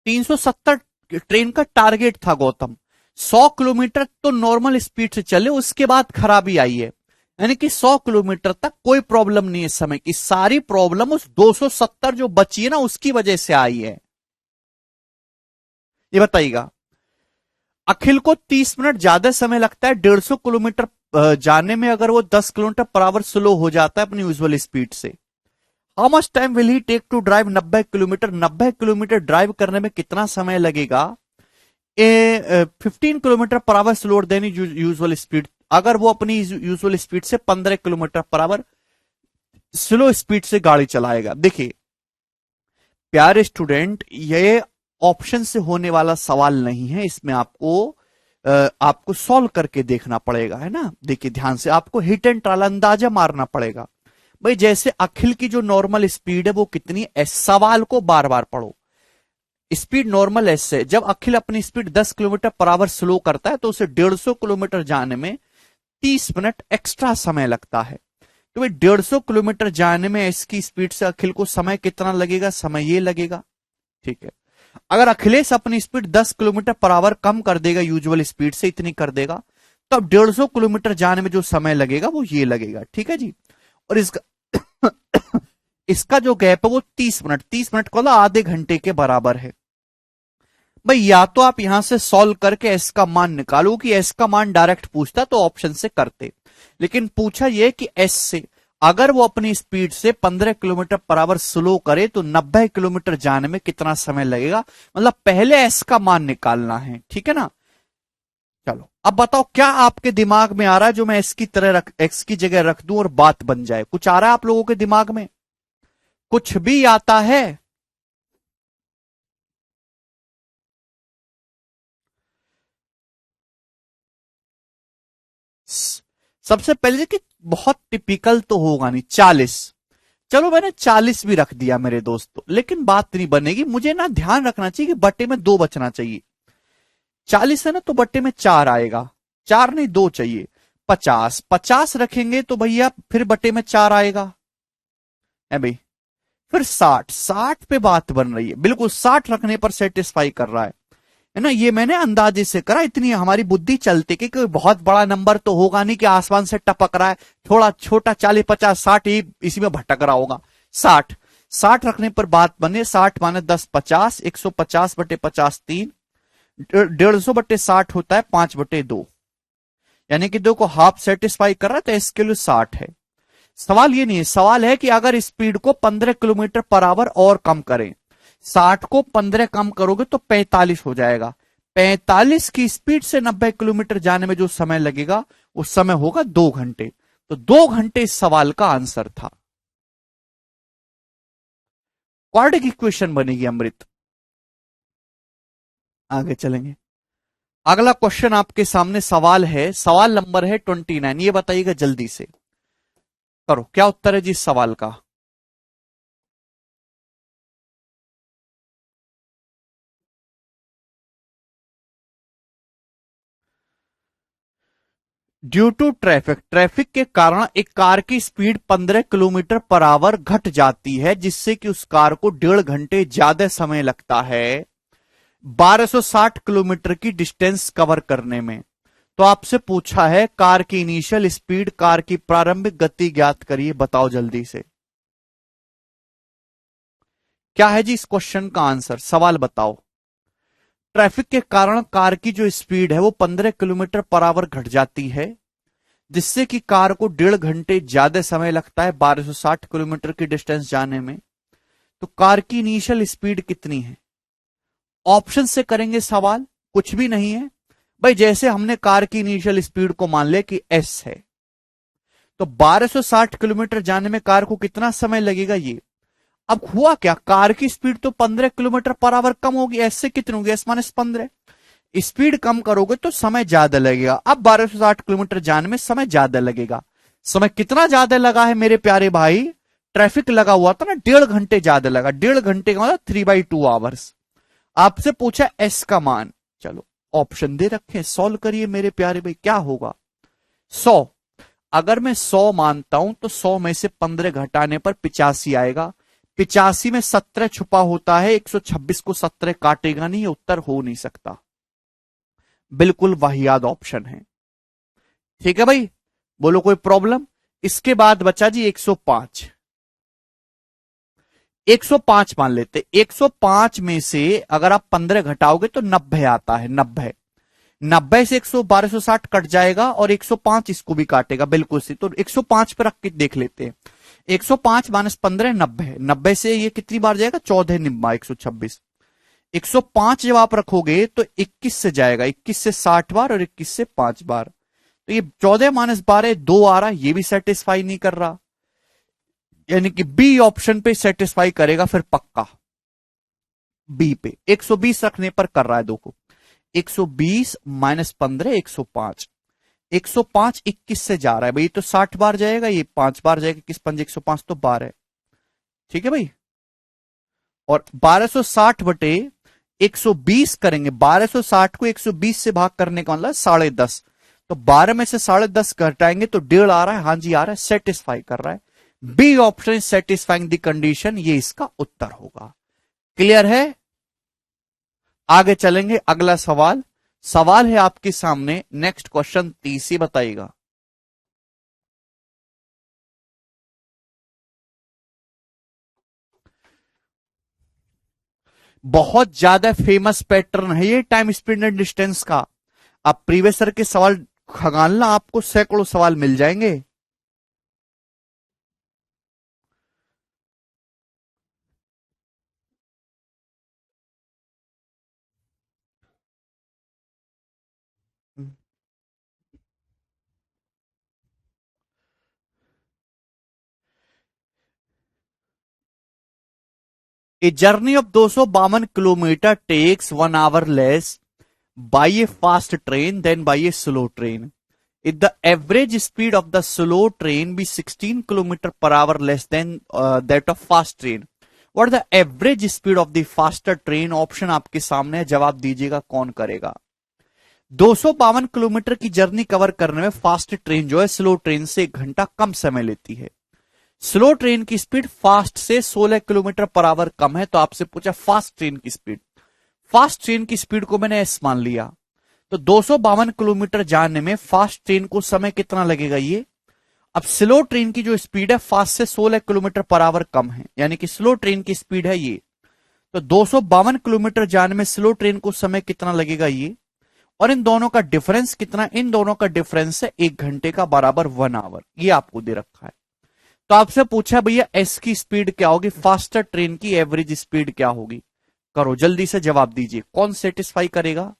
Speaker 1: $370 ट्रेन का टारगेट था गौतम, 100 किलोमीटर तो नॉर्मल स्पीड से चले, उसके बाद खराबी आई है, यानी कि 100 किलोमीटर तक कोई प्रॉब्लम नहीं है, समय की सारी प्रॉब्लम उस 270 जो बची है ना उसकी वजह से आई है। ये बताइएगा, अखिल को 30 मिनट ज्यादा समय लगता है 150 किलोमीटर जाने में, अगर वो 10 किलोमीटर पर आवर स्लो हो जाता है अपनी यूजुअल स्पीड से। How much time will he take to drive 90 kilometre? 90 kilometre drive करने में कितना समय लगेगा? 15 kilometre per hour slower than usual speed. अगर वो अपनी यूजुअल स्पीड से 15 kilometre per our slow speed से गाड़ी चलाएगा। देखिए प्यारे स्टूडेंट, ये ऑप्शन से होने वाला सवाल नहीं है, इसमें आपको सॉल्व करके देखना पड़ेगा, है ना। देखिए ध्यान से, आपको हिट एंड ट्रायल अंदाजा मारना पड़ेगा। भाई जैसे अखिल की जो नॉर्मल स्पीड है वो कितनी है, सवाल को बार बार पढ़ो। स्पीड नॉर्मल एस है, जब अखिल अपनी speed 10 kilometre per our slow करता है तो उसे 150 किलोमीटर जाने में 30 मिनट एक्स्ट्रा समय लगता है। तो भाई 150 किलोमीटर जाने में इसकी स्पीड से अखिल को समय कितना लगेगा? समय ये लगेगा, ठीक है। अगर अखिलेश अपनी स्पीड 10 किलोमीटर पर आवर कम कर देगा, यूजुअल स्पीड से इतनी कर देगा, तो अब 150 किलोमीटर जाने में जो समय लगेगा वो ये लगेगा, ठीक है जी। और इसका इसका जो गैप है वो 30 मिनट, 30 मिनट को आधे घंटे के बराबर है। भाई या तो आप यहां से सॉल्व करके एस का मान निकालो, कि एस का मान डायरेक्ट पूछता तो ऑप्शन से करते, लेकिन पूछा यह कि एस से अगर वो अपनी स्पीड से 15 किलोमीटर पर आवर स्लो करे तो 90 किलोमीटर जाने में कितना समय लगेगा, मतलब पहले एस का मान निकालना है, ठीक है ना। चलो अब बताओ क्या आपके दिमाग में आ रहा है जो मैं एस की तरह एक्स की जगह रख दूं और बात बन जाए? कुछ आ रहा है आप लोगों के दिमाग में? कुछ भी आता है? सबसे पहले कि बहुत टिपिकल तो होगा नहीं, 40। चलो मैंने 40 भी रख दिया मेरे दोस्तों, लेकिन बात नहीं बनेगी। मुझे ना ध्यान रखना चाहिए कि बट्टे में 2 बचना चाहिए। 40 है ना, तो बट्टे में 4 आएगा, 4 नहीं 2 चाहिए। 50, 50 रखेंगे तो भैया फिर बट्टे में 4 आएगा, है भाई। फिर 60, 60 पे बात बन रही है, बिल्कुल 60 रखने पर सेटिस्फाई कर रहा है ना। ये मैंने अंदाजे से करा, इतनी हमारी बुद्धि चलती कि कोई बहुत बड़ा नंबर तो होगा नहीं कि आसमान से टपक रहा है, थोड़ा छोटा 40 50 60 ही इसी में भटक रहा होगा। 60, 60 रखने पर बात बने, 60 माने 10 50, 150 बटे 50 3, 150 बटे 60 होता है 5/2, यानी कि दो को हाफ सेटिस्फाई कर रहा है, तो इसके लिए 60 है। सवाल ये नहीं है, सवाल है कि अगर स्पीड को 15 किलोमीटर पर आवर और कम करें, 60 को 15 कम करोगे तो 45 हो जाएगा। 45 की स्पीड से 90 किलोमीटर जाने में जो समय लगेगा उस समय होगा 2 घंटे। तो 2 घंटे इस सवाल का आंसर था। क्वाड्रेटिक इक्वेशन बनेगी अमृत। आगे चलेंगे। अगला क्वेश्चन आपके सामने सवाल है, सवाल नंबर है 29। ये बताइएगा जल्दी से, करो क्या उत्तर है जी इस सवाल का। ड्यू टू ट्रैफिक, ट्रैफिक के कारण एक कार की स्पीड 15 किलोमीटर पर आवर घट जाती है, जिससे कि उस कार को 1.5 घंटे ज्यादा समय लगता है 1260 किलोमीटर की डिस्टेंस कवर करने में। तो आपसे पूछा है कार की इनिशियल स्पीड, कार की प्रारंभिक गति ज्ञात करिए, बताओ जल्दी से क्या है जी इस क्वेश्चन का आंसर, सवाल बताओ। ट्रैफिक के कारण कार की जो स्पीड है वो 15 किलोमीटर पर आवर घट जाती है, जिससे कि कार को 1.5 घंटे ज्यादा समय लगता है 1260 किलोमीटर की डिस्टेंस जाने में। तो कार की इनिशियल स्पीड कितनी है? ऑप्शन से करेंगे सवाल, कुछ भी नहीं है भाई। जैसे हमने कार की इनिशियल स्पीड को मान लिया कि एस है, तो 1260 किलोमीटर जाने में कार को कितना समय लगेगा ये। अब हुआ क्या, कार की स्पीड तो 15 किलोमीटर पर आवर कम होगी, एस से कितनी होगी, S-15। स्पीड कम करोगे तो समय ज्यादा लगेगा। अब 1260 किलोमीटर जाने में समय ज्यादा लगेगा। समय कितना ज्यादा लगा है मेरे प्यारे भाई? ट्रैफिक लगा हुआ था ना, 1.5 घंटे ज्यादा लगा, 1.5 घंटे का मतलब 3/2 आवर्स। आपसे पूछा एस का मान, चलो ऑप्शन दे रखे, सॉल्व करिए मेरे प्यारे भाई, क्या होगा। 100, अगर मैं 100 मानता हूं तो 100 में से 15 घटाने पर 85 आएगा। 85 में 17 छुपा होता है, 126 को 17 काटेगा नहीं, ये उत्तर हो नहीं सकता। बिल्कुल वाहियात ऑप्शन है, ठीक है भाई, बोलो कोई प्रॉब्लम। इसके बाद बचा जी 105। 105 मान लेते, 105 में से अगर आप 15 घटाओगे तो 90 आता है, 90। 90 से 1260 कट जाएगा और 105 इसको भी काटेगा बिल्कुल से, तो 105 पे रख के देख लेते हैं। 105 माइनस 15 90, 90 से ये कितनी बार जाएगा 14 निम्बा 126। 105 जब आप रखोगे तो 21 से जाएगा, 21 से 60 बार और 21 से 5 बार, तो ये 14 माइनस 12 2 आ रहा, ये भी सेटिस्फाई नहीं कर रहा, यानी कि बी ऑप्शन पे सेटिस्फाई करेगा फिर पक्का, बी पे 120 रखने पर कर रहा है। देखो 120 माइनस 15 105, 105 21 से जा रहा है भाई, तो 60 बार जाएगा, ये 5 बार जाएगा, 21 5 105 तो 12 है, ठीक है भाई। और 1260 बटे 120 करेंगे, 1260 को 120 से भाग करने का मतलब 10.5, तो 12 में से 10.5 घटाएंगे तो 1.5 आ रहा है, हाँ जी आ रहा है, सेटिस्फाई कर रहा है। B option satisfying the condition, ये इसका उत्तर होगा। क्लियर है? आगे चलेंगे, अगला सवाल, सवाल है आपके सामने, नेक्स्ट क्वेश्चन 30 बताइएगा। बहुत ज्यादा फेमस पैटर्न है ये टाइम स्पीड एंड डिस्टेंस का। आप प्रीवियस ईयर के सवाल खंगालना, आपको सैकड़ों सवाल मिल जाएंगे। A journey of 252 kilometre takes 1 hour less by a fast train than by a slow train. If the average speed of the slow train be 16 kilometer per hour less than that of fast train, what is the average speed of the faster train? Option आपके सामने है, जवाब दीजिएगा कौन करेगा। 252 kilometre की journey cover करने में फास्ट ट्रेन जो है स्लो ट्रेन से 1 घंटा कम समय लेती है। स्लो ट्रेन की स्पीड फास्ट से 16 किलोमीटर पर आवर कम है, तो आपसे पूछा फास्ट ट्रेन की स्पीड। फास्ट ट्रेन की स्पीड को मैंने एस मान लिया, तो 252 किलोमीटर जाने में फास्ट ट्रेन को समय कितना लगेगा ये। अब स्लो ट्रेन की जो स्पीड है फास्ट से 16 किलोमीटर पर आवर कम है, यानी कि स्लो ट्रेन की स्पीड है ये, तो 252 किलोमीटर जाने में स्लो ट्रेन को समय कितना लगेगा ये, और इन दोनों का डिफरेंस कितना, इन दोनों का डिफरेंस है 1 घंटे का बराबर 1 आवर, ये आपको दे रखा है। तो आपसे पूछा भैया एस की स्पीड क्या होगी, फास्टर ट्रेन की एवरेज स्पीड क्या होगी, करो जल्दी से जवाब दीजिए, कौन सेटिस्फाई करेगा।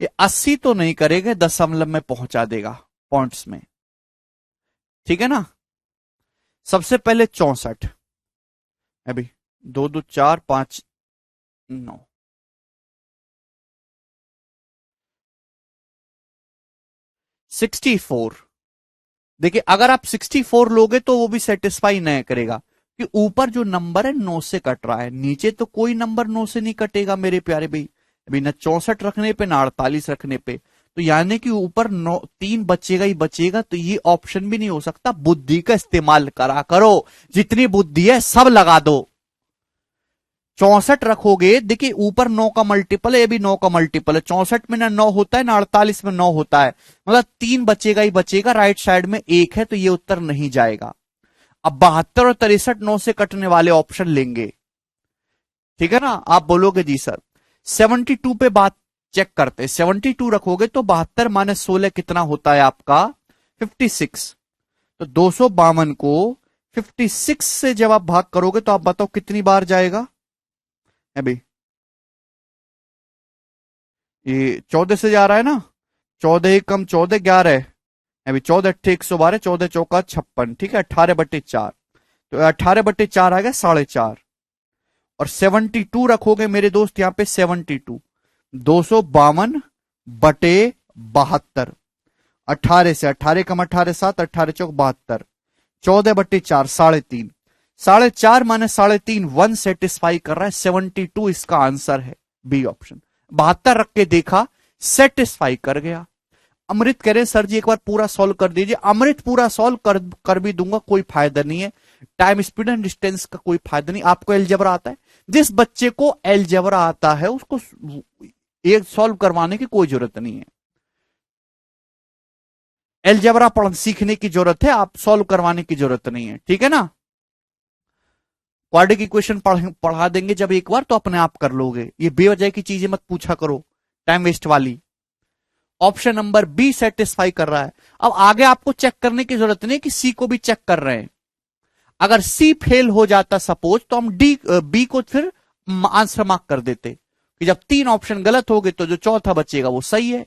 Speaker 1: ये 80 तो नहीं करेगा, दशमलव में पहुंचा देगा पॉइंट्स में, ठीक है ना। सबसे पहले 64, अभी 2 2 4 5 9, 64। देखिए अगर आप 64 लोगे तो वो भी सेटिस्फाई नहीं करेगा, कि ऊपर जो नंबर है 9 से कट रहा है, नीचे तो कोई नंबर 9 से नहीं कटेगा मेरे प्यारे भाई, अभी ना 64 रखने पे ना 48 रखने पे, तो यानी कि ऊपर 9 3 बचेगा ही बचेगा, तो ये ऑप्शन भी नहीं हो सकता। बुद्धि का इस्तेमाल करा करो, जितनी बुद्धि है सब लगा दो। 64 रखोगे, देखिए ऊपर 9 का मल्टीपल है, ये भी 9 का मल्टीपल है, 64 में ना 9 होता है ना 48 में 9 होता है, मतलब 3 बचेगा ही बचेगा, राइट साइड में 1 है, तो ये उत्तर नहीं जाएगा। अब 72 और 63 9 से कटने वाले ऑप्शन लेंगे, ठीक है ना। आप बोलोगे जी सर 72 पे बात चेक करते हैं, 72 रखोगे तो 72 माइनस 16 कितना होता है आपका 56, तो 252 को 56 से जब आप भाग करोगे तो आप बताओ कितनी बार जाएगा। अभी ये 14 से जा रहा है ना, 14 एक कम 14 11 है, अभी 14 अट्ठे 112, 14 चौका 56, ठीक है 18/4, तो 18/4 आ गया 4.5, और 72 रखोगे मेरे दोस्त यहाँ पे 72, 252 बटे 72, 18 से 18 कम 18 7, 18 चौक 72, 14/4 3.5, 4.5 माइनस 3.5 1 सेटिस्फाई कर रहा है, 72 इसका आंसर है, बी ऑप्शन। 72 रख के देखा, सेटिस्फाई कर गया। अमृत कह रहे सर जी एक बार पूरा सॉल्व कर दीजिए, अमृत पूरा सॉल्व कर भी दूंगा, कोई फायदा नहीं है, टाइम स्पीड एंड डिस्टेंस का कोई फायदा नहीं। आपको एलजेब्रा आता है, जिस बच्चे को एलजेब्रा आता है उसको एक सॉल्व करवाने की कोई जरूरत नहीं है, एलजेब्रा पढ़ सीखने की जरूरत है, आप सॉल्व करवाने की जरूरत नहीं है, ठीक है ना। क्वाड्रेटिक इक्वेशन पढ़ा देंगे जब एक बार तो अपने आप कर लोगे, ये बेवजह की चीजें मत पूछा करो, टाइम वेस्ट वाली, ऑप्शन नंबर बी सेटिस्फाई कर रहा है। अब आगे आपको चेक करने की जरूरत नहीं कि सी को भी चेक कर रहे हैं। अगर सी फेल हो जाता सपोज, तो हम डी बी को फिर आंसर मार्क कर देते कि जब 3 ऑप्शन गलत हो गए तो जो चौथा बचेगा वो सही है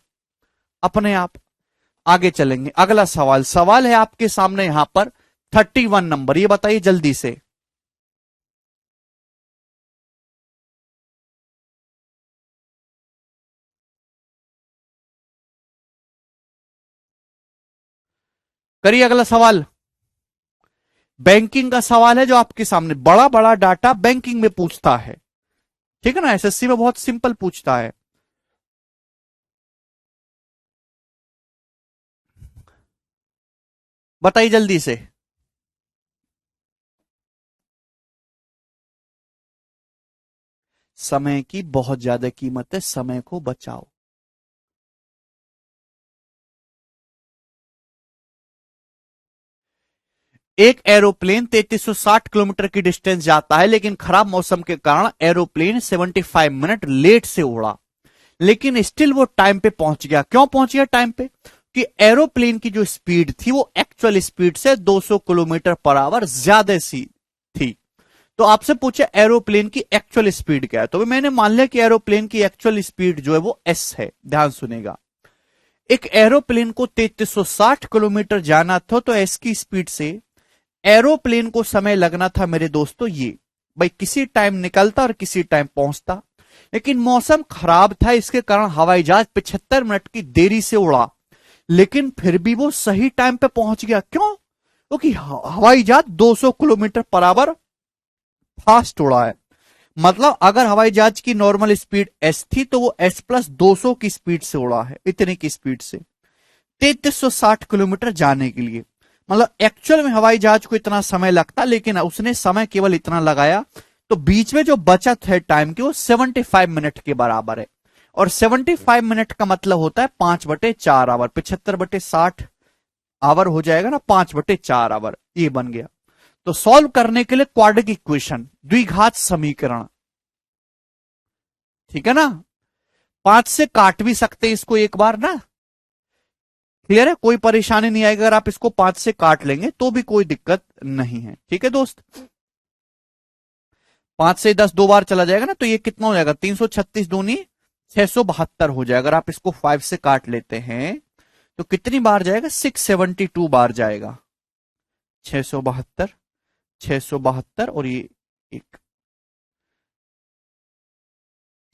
Speaker 1: अपने आप। आगे चलेंगे, अगला सवाल सवाल है आपके सामने यहां पर 31 नंबर, ये बताइए जल्दी से। करिए अगला सवाल। बैंकिंग का सवाल है जो आपके सामने, बड़ा बड़ा डाटा बैंकिंग में पूछता है, ठीक है ना, एसएससी में बहुत सिंपल पूछता है। बताइए जल्दी से। समय की बहुत ज्यादा कीमत है, समय को बचाओ। एक एरोप्लेन 3360 किलोमीटर की डिस्टेंस जाता है, लेकिन खराब मौसम के कारण एरोप्लेन 75 मिनट लेट से उड़ा, लेकिन स्टिल वो टाइम पे पहुंच गया। क्यों पहुंच गया टाइम पे? कि एरोप्लेन की जो स्पीड थी वो एक्चुअल स्पीड से 200 किलोमीटर पर आवर ज्यादा सी थी। तो आपसे पूछे एरोप्लेन की एक्चुअल स्पीड क्या है, तो मैंने मान लिया कि एरोप्लेन की एक्चुअल स्पीड जो है वो एस है। ध्यान सुनेगा, एक एरोप्लेन को 3360 किलोमीटर जाना था, तो एस की स्पीड से एरोप्लेन को समय लगना था मेरे दोस्तों ये, भाई किसी टाइम निकलता और किसी टाइम पहुंचता, लेकिन मौसम खराब था, इसके कारण हवाई जहाज 75 मिनट की देरी से उड़ा, लेकिन फिर भी वो सही टाइम पे पहुंच गया। क्यों? क्योंकि हवाई जहाज 200 किलोमीटर पर आवर फास्ट उड़ा है। मतलब अगर हवाई जहाज की नॉर्मल स्पीड एस थी, तो वो एस प्लस 200 की स्पीड से उड़ा है, इतने की स्पीड से 3360 किलोमीटर जाने के लिए। मतलब एक्चुअल में हवाई जहाज को इतना समय लगता, लेकिन उसने समय केवल इतना लगाया, तो बीच में जो बचत है टाइम की वो 75 मिनट के बराबर है। और 75 मिनट का मतलब होता है 5/4 आवर, 75/60 आवर हो जाएगा ना, 5/4 आवर, ये बन गया। तो सॉल्व करने के लिए क्वाड्रेटिक इक्वेशन, द्विघात समीकरण, ठीक है ना, 5 से काट भी सकते हैं इसको एक बार ना, क्लियर है, कोई परेशानी नहीं आएगी अगर आप इसको 5 से काट लेंगे तो भी कोई दिक्कत नहीं है, ठीक है दोस्त। 5 से 10 दो बार चला जाएगा ना, तो ये कितना हो जाएगा, 336 दूनी 672 हो जाएगा। अगर आप इसको 5 से काट लेते हैं तो कितनी बार जाएगा, 672 बार जाएगा, 672, 672 और ये एक,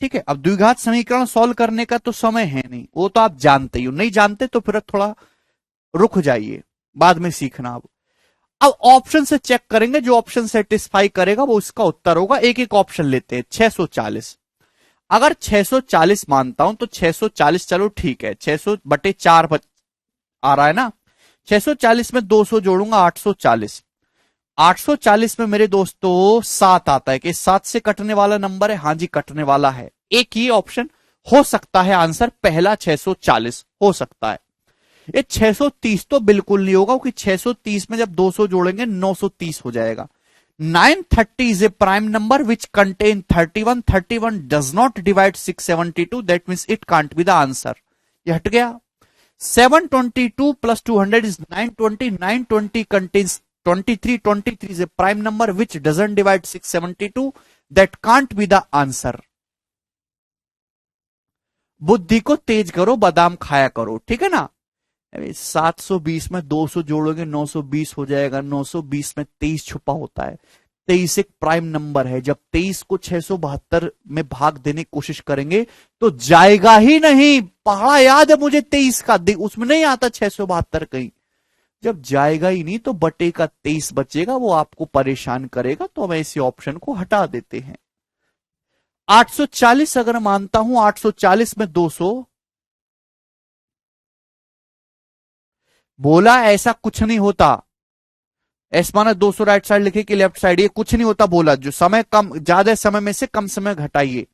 Speaker 1: ठीक है। अब द्विघात समीकरण सॉल्व करने का तो समय है नहीं, वो तो आप जानते ही हो, नहीं जानते तो फिर थोड़ा रुक जाइए, बाद में सीखना। अब ऑप्शन से चेक करेंगे, जो ऑप्शन सेटिस्फाई करेगा वो उसका उत्तर होगा। एक एक ऑप्शन लेते हैं। 640, अगर 640 मानता हूं तो 640 चलो ठीक है, 600/4 आ रहा है ना, 640 में 200 जोड़ूंगा 840, 840 में मेरे दोस्तों 7 आता है कि 7 से कटने वाला नंबर है, हाँ जी कटने वाला है। एक ही ऑप्शन हो सकता है आंसर, पहला 640 हो सकता है। ये 630 तो बिल्कुल नहीं होगा, क्योंकि 630 में जब 200 जोड़ेंगे 930 हो जाएगा। 930 is a prime number which contain 31, 31 does not divide 672, that means it can't be the answer, ये हट गया। 722 plus 200 is 920, 920 contains 23, 23 is a prime number which doesn't divide 672, that can't be the answer। बुद्धि को तेज करो, बादाम खाया करो, ठीक है ना। 720 में 200 जोड़ोगे 920 हो जाएगा, 920 में 23 छुपा होता है, 23 एक प्राइम नंबर है। जब 23 को 672 में भाग देने की कोशिश करेंगे तो जाएगा ही नहीं, पहाड़ा याद है मुझे 23 का, उसमें नहीं आता 672 कहीं। जब जाएगा ही नहीं तो बटे का 23 बचेगा, वो आपको परेशान करेगा, तो हम इसी ऑप्शन को हटा देते हैं। 840 अगर मानता हूं, 840 में 200, बोला ऐसा कुछ नहीं होता, एस माना 200 राइट साइड लिखे कि लेफ्ट साइड, ये कुछ नहीं होता बोला। जो समय कम, ज्यादा समय में से कम समय घटाइए।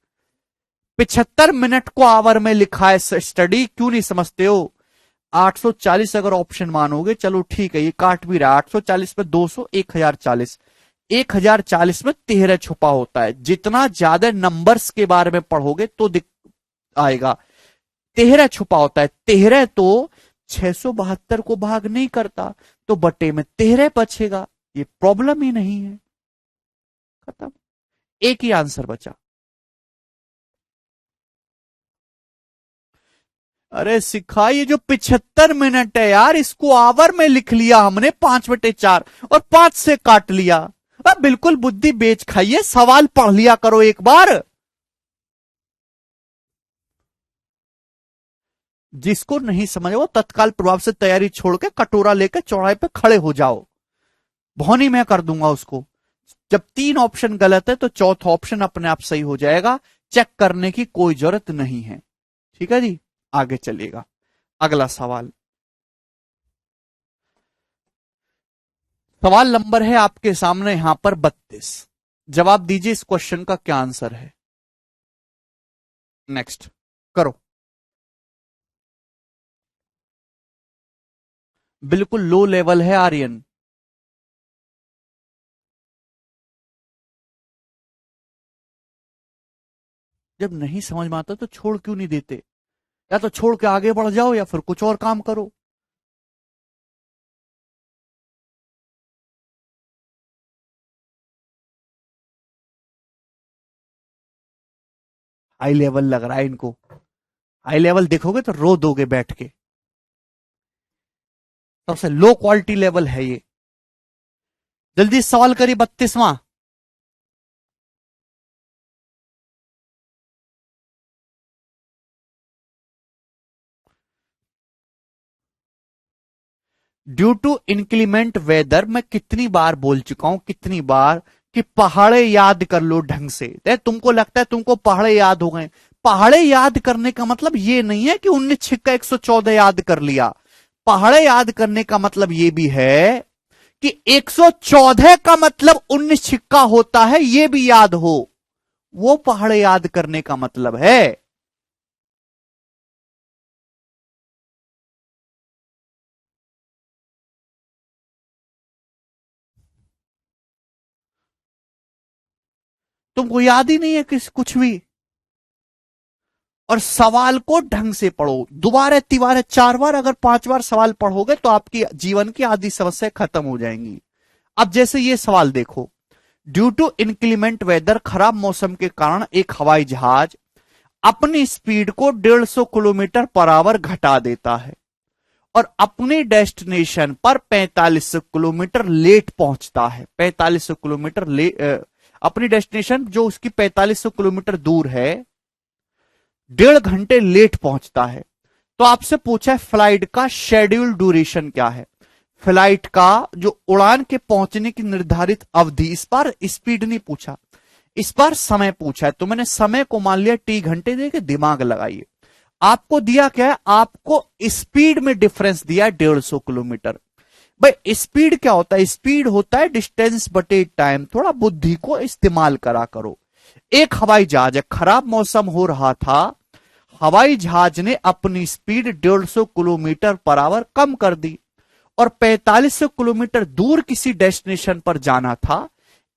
Speaker 1: 75 मिनट को आवर में लिखा है स्टडी, क्यों नहीं समझते हो। 840 अगर ऑप्शन मानोगे, चलो ठीक है, ये काट भी रहा, 840 में 200 1040, 1040 में 13 छुपा होता है। जितना ज्यादा नंबर्स के बारे में पढ़ोगे तो आएगा। 13 छुपा होता है। 13 तो 672 को भाग नहीं करता, तो बटे में 13 बचेगा। ये प्रॉब्लम ही नहीं है, खत्म। एक ही आंसर बचा। अरे सिखा, ये जो 75 मिनट है यार, इसको आवर में लिख लिया हमने 5/4 और 5 से काट लिया। अब बिल्कुल बुद्धि बेच खाइए, सवाल पढ़ लिया करो एक बार। जिसको नहीं समझ वो तत्काल प्रभाव से तैयारी छोड़ के कटोरा लेकर चौराहे पे खड़े हो जाओ, भौनी मैं कर दूंगा उसको। जब 3 ऑप्शन गलत है तो चौथा ऑप्शन अपने आप सही हो जाएगा, चेक करने की कोई जरूरत नहीं है। ठीक है जी, आगे चलिएगा। अगला सवाल, सवाल नंबर है आपके सामने यहां पर 32। जवाब दीजिए इस क्वेश्चन का क्या आंसर है। नेक्स्ट करो। बिल्कुल लो लेवल है आर्यन। जब नहीं समझ में आता तो छोड़ क्यों नहीं देते? या तो छोड़ के आगे बढ़ जाओ या फिर कुछ और काम करो। हाई लेवल लग रहा है इनको। हाई लेवल देखोगे तो रो दोगे बैठ के। सबसे लो क्वालिटी लेवल है ये। जल्दी सवाल करिए 32वां। ड्यू टू इंक्लीमेंट वेदर, मैं कितनी बार बोल चुका हूं, कितनी बार, कि पहाड़े याद कर लो ढंग से। तुमको लगता है तुमको पहाड़े याद हो गए। पहाड़े याद करने का मतलब ये नहीं है कि 19 छिक्का 114 याद कर लिया। पहाड़े याद करने का मतलब ये भी है कि 114 का मतलब 19 छिक्का होता है, ये भी याद हो। वो पहाड़े याद करने का मतलब है। तुमको याद ही नहीं है किस कुछ भी। और सवाल को ढंग से पढ़ो, दोबारा तिबारा 4 बार, अगर 5 बार सवाल पढ़ोगे तो आपकी जीवन की आधी समस्या खत्म हो जाएंगी। अब जैसे ये सवाल देखो, ड्यू टू इंक्लीमेंट वेदर, खराब मौसम के कारण एक हवाई जहाज अपनी स्पीड को 150 किलोमीटर पर आवर घटा देता है और अपनी डेस्टिनेशन पर 45 किलोमीटर लेट पहुंचता है। 45 किलोमीटर अपनी डेस्टिनेशन जो उसकी 45 किलोमीटर दूर है, 1.5 घंटे लेट पहुंचता है। तो आपसे पूछा है फ्लाइट का शेड्यूल ड्यूरेशन क्या है। फ्लाइट का जो उड़ान के पहुंचने की निर्धारित अवधि, इस बार स्पीड नहीं पूछा, इस बार समय पूछा है। तो मैंने समय को मान लिया टी घंटे, दे के दिमाग लगाइए। आपको दिया क्या है, आपको स्पीड में डिफरेंस दिया है 150 किलोमीटर। भाई स्पीड क्या होता है? स्पीड होता है डिस्टेंस बटे टाइम। थोड़ा बुद्धि को इस्तेमाल करा करो। एक हवाई जहाज है, खराब मौसम हो रहा था, हवाई जहाज ने अपनी स्पीड 150 किलोमीटर पर आवर कम कर दी और 45 किलोमीटर दूर किसी डेस्टिनेशन पर जाना था,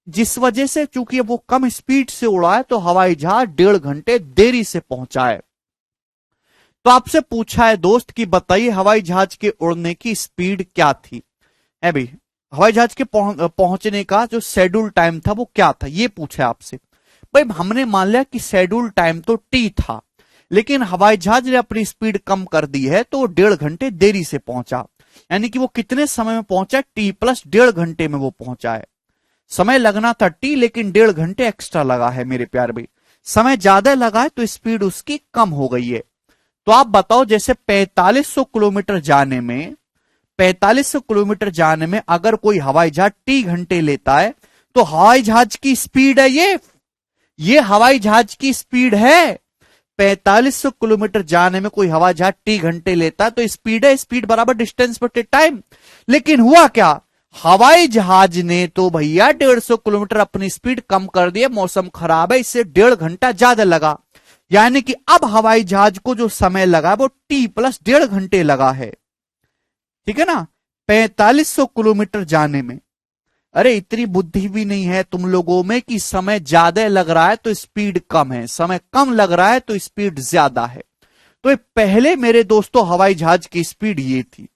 Speaker 1: जिस वजह से चूंकि वो कम स्पीड से उड़ा है तो हवाई जहाज 1.5 घंटे देरी से पहुंचा है। तो आपसे पूछा है दोस्त कि बताइए हवाई जहाज के उड़ने की स्पीड क्या थी। है भाई, हवाई जहाज के पहुंचने का जो शेड्यूल टाइम था वो क्या था, ये पूछा है आपसे। भाई हमने मान लिया कि शेड्यूल टाइम तो टी था, लेकिन हवाई जहाज ने अपनी स्पीड कम कर दी है तो 1.5 घंटे देरी से पहुंचा। यानी कि वो कितने समय में पहुंचा? टी प्लस 1.5 घंटे में वो पहुंचा है। समय लगना था टी, लेकिन 1.5 घंटे एक्स्ट्रा लगा है मेरे प्यार भाई। समय ज्यादा लगा है तो स्पीड उसकी कम हो गई है। तो आप बताओ, जैसे 4500 किलोमीटर जाने में, 4500 किलोमीटर जाने में अगर कोई हवाई जहाज टी घंटे लेता है तो हवाई जहाज की स्पीड है ये हवाई जहाज की स्पीड है। 4500 किलोमीटर जाने में कोई हवाई जहाज टी घंटे लेता है तो स्पीड है, स्पीड बराबर डिस्टेंस बटे टाइम। लेकिन हुआ क्या, हवाई जहाज ने तो भैया 150 किलोमीटर अपनी स्पीड कम कर दी, मौसम खराब है, इससे 1.5 घंटा ज्यादा लगा। यानी कि अब हवाई जहाज को जो समय लगा वो टी प्लस 1.5 घंटे लगा है। ठीक है ना, 4500 किलोमीटर जाने में। अरे इतनी बुद्धि भी नहीं है तुम लोगों में कि समय ज्यादा लग रहा है तो स्पीड कम है, समय कम लग रहा है तो स्पीड ज्यादा है। तो पहले मेरे दोस्तों हवाई जहाज की स्पीड ये थी,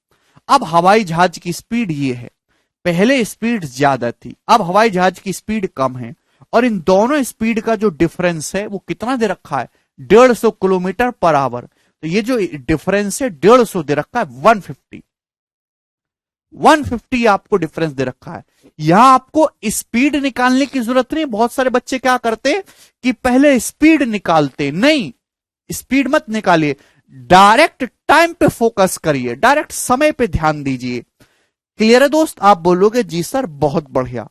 Speaker 1: अब हवाई जहाज की स्पीड ये है। पहले स्पीड ज्यादा थी, अब हवाई जहाज की स्पीड कम है, और इन दोनों स्पीड का जो डिफरेंस है वो कितना दे रखा है, 150 किलोमीटर पर आवर। तो ये जो डिफरेंस है 150 दे रखा है, 150 150 आपको डिफरेंस दे रखा है। यहां आपको स्पीड निकालने की जरूरत नहीं। बहुत सारे बच्चे क्या करते कि पहले स्पीड निकालते, नहीं, स्पीड मत निकालिए, डायरेक्ट टाइम पे फोकस करिए, डायरेक्ट समय पे ध्यान दीजिए। क्लियर है दोस्त? आप बोलोगे जी सर बहुत बढ़िया।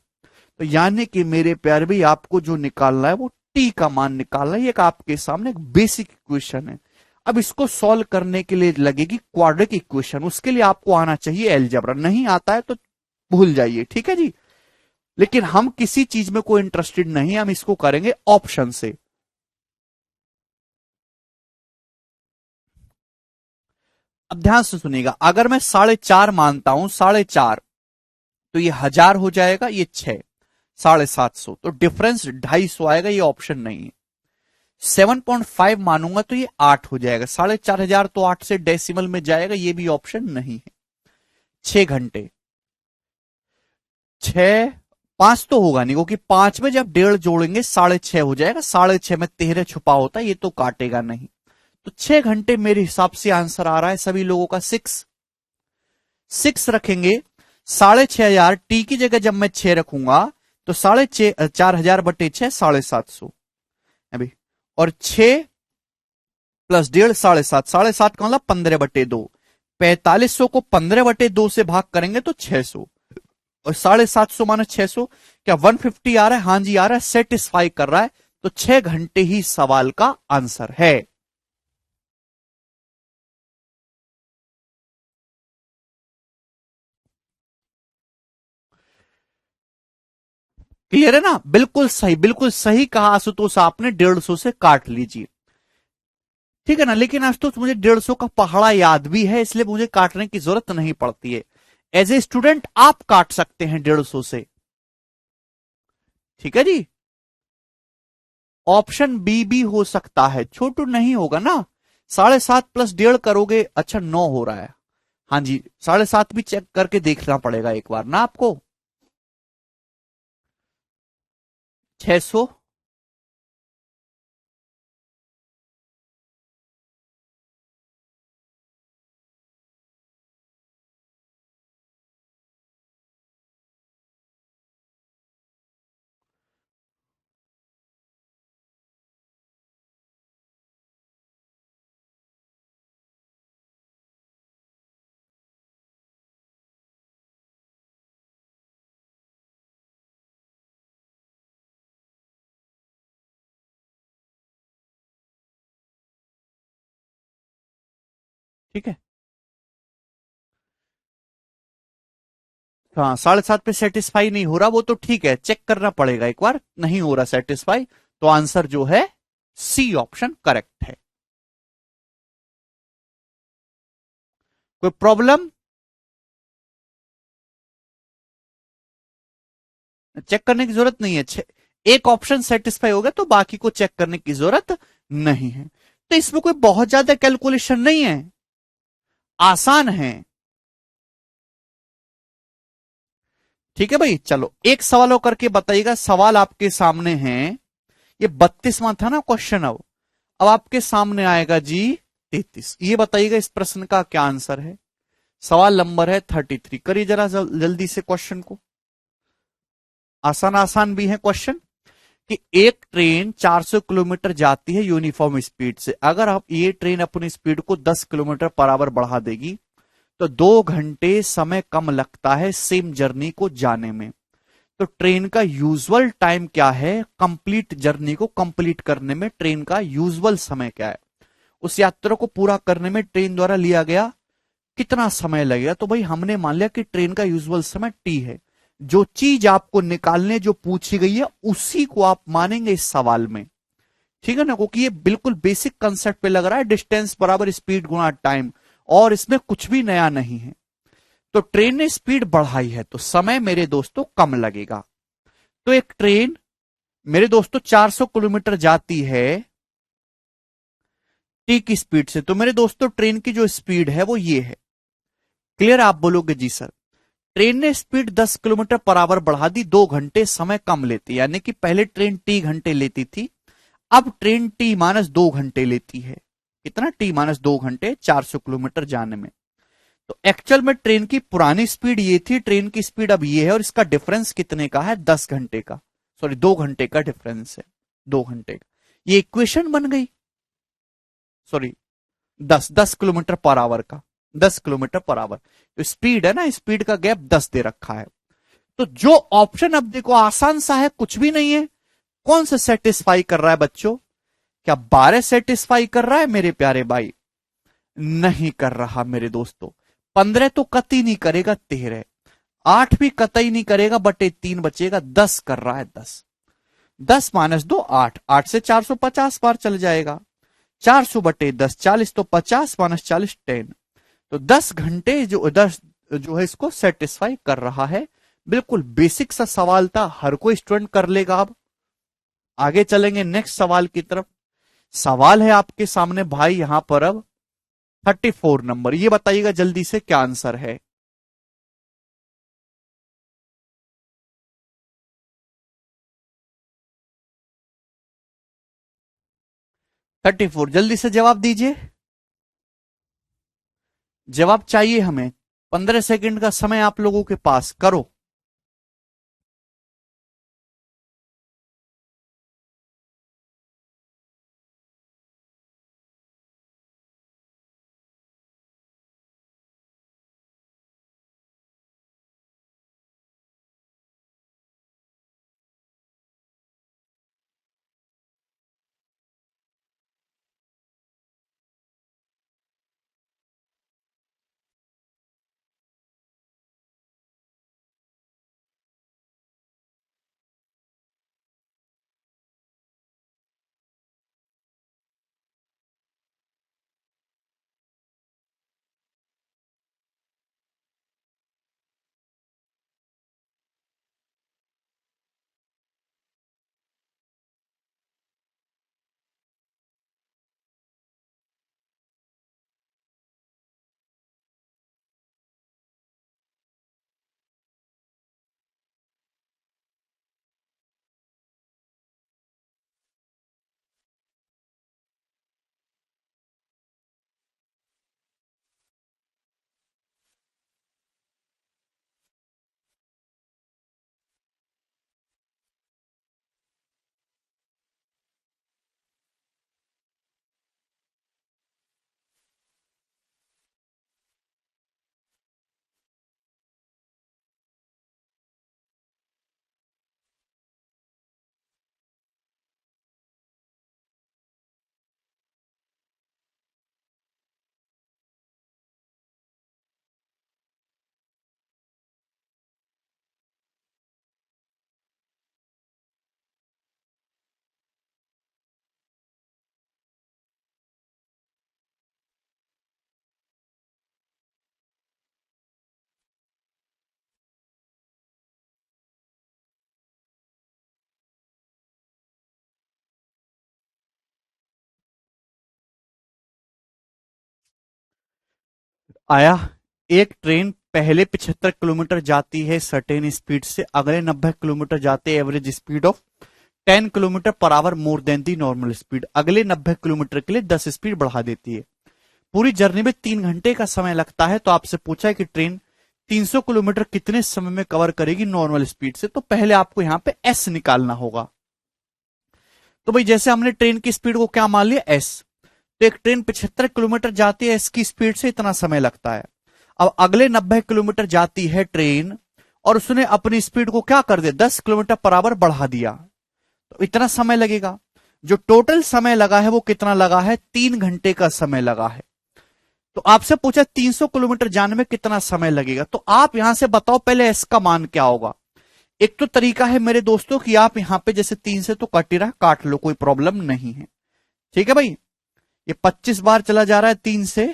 Speaker 1: तो यानी कि मेरे प्यारे भाई आपको जो निकालना है वो टी का मान निकालना है। एक आपके सामने एक बेसिक इक्वेशन है। अब इसको सॉल्व करने के लिए लगेगी क्वाड्रेटिक इक्वेशन, उसके लिए आपको आना चाहिए एलजेब्रा। नहीं आता है तो भूल जाइए, ठीक है जी। लेकिन हम किसी चीज में कोई इंटरेस्टेड नहीं, हम इसको करेंगे ऑप्शन से। अब ध्यान से सुनिएगा, अगर मैं 4.5 मानता हूं, 4.5, तो ये 1000 हो जाएगा, ये 6, 750, तो डिफरेंस 250 आएगा, ये ऑप्शन नहीं है। 7.5 मानूंगा तो ये 8 हो जाएगा, 4500 तो 8 से डेसिमल में जाएगा, ये भी ऑप्शन नहीं है। 6 घंटे, 6, 5 तो होगा नहीं, क्योंकि 5 में जब 1.5 जोड़ेंगे 6.5 हो जाएगा, 6.5 में 13 छुपा होता है, ये तो काटेगा नहीं। तो 6 घंटे मेरे हिसाब से आंसर आ रहा है सभी लोगों का 6 रखेंगे। 6500 टी की जगह जब मैं 6 रखूंगा तो 4,500 बटे 6 750 अभी, और 6 प्लस 1.5 7.5, 7.5 का मतलब 15/2, 4500 को 15/2 से भाग करेंगे तो 600, और 750 माना 600, क्या 150 आ रहा है? हाँ जी आ रहा है, सेटिस्फाई कर रहा है। तो 6 घंटे ही सवाल का आंसर है। क्लियर है ना? बिल्कुल सही कहा आशुतोष आपने, 150 से काट लीजिए, ठीक है ना। लेकिन आशुतोष मुझे 150 का पहाड़ा याद भी है, इसलिए मुझे काटने की जरूरत नहीं पड़ती है। एज ए स्टूडेंट आप काट सकते हैं 150 से, ठीक है जी। ऑप्शन बी भी हो सकता है, छोटू नहीं होगा ना। 7.5 प्लस 1.5 करोगे, अच्छा 9 हो रहा है। हाँ जी, 7.5 भी चेक करके देखना पड़ेगा एक बार ना आपको। 600, ठीक है। हाँ, 7.5 पे सेटिस्फाई नहीं हो रहा, वो तो ठीक है, चेक करना पड़ेगा एक बार, नहीं हो रहा सेटिस्फाई, तो आंसर जो है सी ऑप्शन करेक्ट है। कोई प्रॉब्लम? चेक करने की जरूरत नहीं है। एक ऑप्शन सेटिस्फाई हो गया तो बाकी को चेक करने की जरूरत नहीं है। तो इसमें कोई बहुत ज्यादा कैलकुलेशन नहीं है, आसान है, ठीक है भाई। चलो एक सवाल और करके बताइएगा, सवाल आपके सामने है, ये 32वां था ना क्वेश्चन। अब आपके सामने आएगा जी 33। ये बताइएगा इस प्रश्न का क्या आंसर है। सवाल नंबर है 33, करिए जरा जल्दी से क्वेश्चन को। आसान आसान भी है क्वेश्चन, कि एक ट्रेन 400 किलोमीटर जाती है यूनिफॉर्म स्पीड से, अगर आप ये ट्रेन अपनी स्पीड को 10 किलोमीटर पर आवर बढ़ा देगी तो 2 घंटे समय कम लगता है सेम जर्नी को जाने में। तो ट्रेन का यूजुअल टाइम क्या है, कंप्लीट जर्नी को कंप्लीट करने में ट्रेन का यूजुअल समय क्या है, उस यात्रा को पूरा करने में ट्रेन द्वारा लिया गया कितना समय लगेगा। तो भाई हमने मान लिया कि ट्रेन का यूजुअल समय टी है। जो चीज आपको निकालने जो पूछी गई है उसी को आप मानेंगे इस सवाल में, ठीक है ना, क्योंकि ये बिल्कुल बेसिक कंसेप्ट पे लग रहा है, डिस्टेंस बराबर स्पीड गुणा टाइम, और इसमें कुछ भी नया नहीं है। तो ट्रेन ने स्पीड बढ़ाई है तो समय मेरे दोस्तों कम लगेगा। तो एक ट्रेन मेरे दोस्तों 400 किलोमीटर जाती है, टी की स्पीड से। तो मेरे दोस्तों ट्रेन की जो स्पीड है वो ये है। क्लियर? आप बोलोगे जी सर। ट्रेन ने स्पीड 10 किलोमीटर पर आवर बढ़ा दी, 2 घंटे समय कम लेती, यानी कि पहले ट्रेन टी घंटे लेती थी, अब ट्रेन टी माइनस 2 घंटे लेती है। कितना? टी माइनस 2 घंटे 400 किलोमीटर जाने में। तो एक्चुअल में ट्रेन की पुरानी स्पीड ये थी, ट्रेन की स्पीड अब ये है, और इसका डिफरेंस कितने का है? 10 घंटे का, सॉरी 2 घंटे का डिफरेंस है, 2 घंटे का। ये इक्वेशन बन गई, सॉरी 10 किलोमीटर पर आवर का, 10 किलोमीटर पर आवर। तो स्पीड है ना, स्पीड का गैप 10 दे रखा है। तो जो ऑप्शन अब देखो आसान सा है, कुछ भी नहीं है। कौन सा सेटिस्फाई कर रहा है बच्चों? क्या 12 सेटिस्फाई कर रहा है मेरे प्यारे भाई? नहीं कर रहा मेरे दोस्तों। 15 तो कतई नहीं करेगा, 13, 8 भी कतई नहीं करेगा, बटे 3 बचेगा, 10 कर रहा है, 10। 10 माइनस 2 8, 8 से 450 बार चल जाएगा, 400 बटे 10 40, तो 50 माइनस 40 10। तो 10 घंटे जो है इसको सेटिस्फाई कर रहा है। बिल्कुल बेसिक सा सवाल था, हर कोई स्टूडेंट कर लेगा। अब आगे चलेंगे नेक्स्ट सवाल की तरफ। सवाल है आपके सामने भाई यहां पर अब 34 नंबर। ये बताइएगा जल्दी से क्या आंसर है। 34, जल्दी से जवाब दीजिए। जवाब चाहिए हमें, 15 सेकंड का समय आप लोगों के पास, करो। आया। एक ट्रेन पहले 75 किलोमीटर जाती है सर्टेन स्पीड से, अगले 90 किलोमीटर जाते हैं average speed of 10 kilometre per hour more then the normal speed. अगले 90 किलोमीटर के लिए 10 स्पीड बढ़ा देती है। पूरी जर्नी में 3 घंटे का समय लगता है। तो आपसे पूछा है कि ट्रेन 300 किलोमीटर कितने समय में कवर करेगी नॉर्मल स्पीड से। तो पहले आपको यहां पे एस निकालना होगा। तो भाई जैसे हमने ट्रेन की स्पीड को क्या मान लिया? एस। तो एक ट्रेन 75 किलोमीटर जाती है, एस की स्पीड से इतना समय लगता है। अब अगले 90 किलोमीटर जाती है ट्रेन, और उसने अपनी स्पीड को क्या कर दिया? 10 किलोमीटर पर आवर बढ़ा दिया, तो इतना समय लगेगा। जो टोटल समय लगा है वो कितना लगा है? 3 घंटे का समय लगा है। तो आपसे पूछा 300 किलोमीटर जाने में कितना समय लगेगा, तो आप यहां से बताओ पहले एस का मान क्या होगा। एक तो तरीका है मेरे दोस्तों कि आप यहां पे जैसे 3 से तो कट ही रहा, काट लो, कोई प्रॉब्लम नहीं है। ठीक है भाई, ये 25 बार चला जा रहा है 3 से,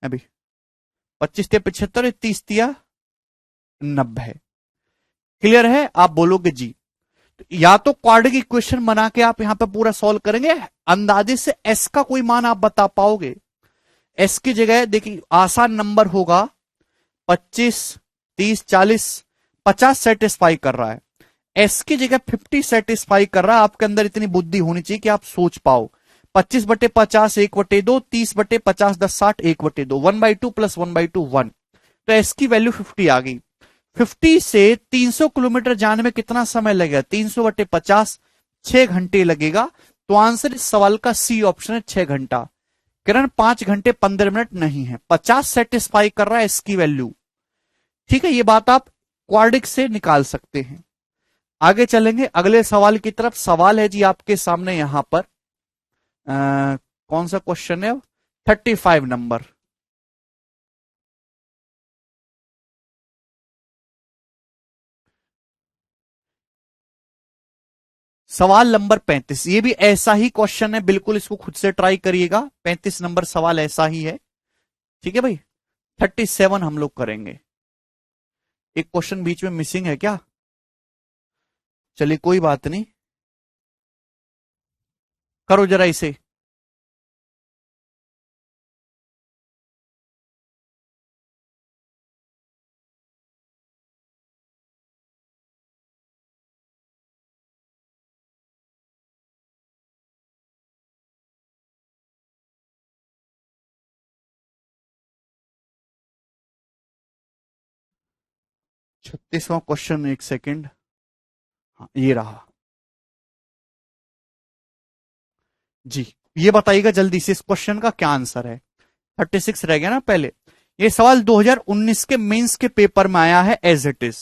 Speaker 1: अभी 25 ते 75, 30 तिया 90। क्लियर है? आप बोलोगे जी। या तो क्वाड्रेटिक इक्वेशन बना के आप यहां पे पूरा सॉल्व करेंगे, अंदाजे से एस का कोई मान आप बता पाओगे। एस की जगह देखिए आसान नंबर होगा 25, 30, 40, 50 सेटिस्फाई कर रहा है, एस की जगह 50 सेटिस्फाई कर रहा है। आपके अंदर इतनी बुद्धि होनी चाहिए कि आप सोच पाओ। 25/50 1/2, 30/50 10 60 1/2, 1/2 प्लस 1/2 1। तो एस की वैल्यू 50 आ गई। 50 से 300 किलोमीटर जाने में कितना समय लगेगा? 300/50 6 घंटे लगेगा। तो आंसर इस सवाल का सी ऑप्शन है 6 घंटा। किरण 5 घंटे 15 मिनट नहीं है, 50 सेटिस्फाई कर रहा है इसकी वैल्यू। ठीक है, ये बात आप क्वाड्रिक से निकाल सकते हैं। आगे चलेंगे अगले सवाल की तरफ। सवाल है जी आपके सामने यहां पर कौन सा क्वेश्चन है? 35 नंबर। सवाल नंबर 35, ये भी ऐसा ही क्वेश्चन है, बिल्कुल इसको खुद से ट्राई करिएगा। 35 नंबर सवाल ऐसा ही है। ठीक है भाई, 37 हम लोग करेंगे। एक क्वेश्चन बीच में मिसिंग है क्या? चलिए कोई बात नहीं, करो जरा इसे। छत्तीसवां क्वेश्चन, एक सेकेंड। हाँ ये रहा जी। ये बताइएगा जल्दी से इस क्वेश्चन का क्या आंसर है। 36 रह गया ना पहले। ये सवाल 2019 के मेंस के पेपर में आया है एज इट इज।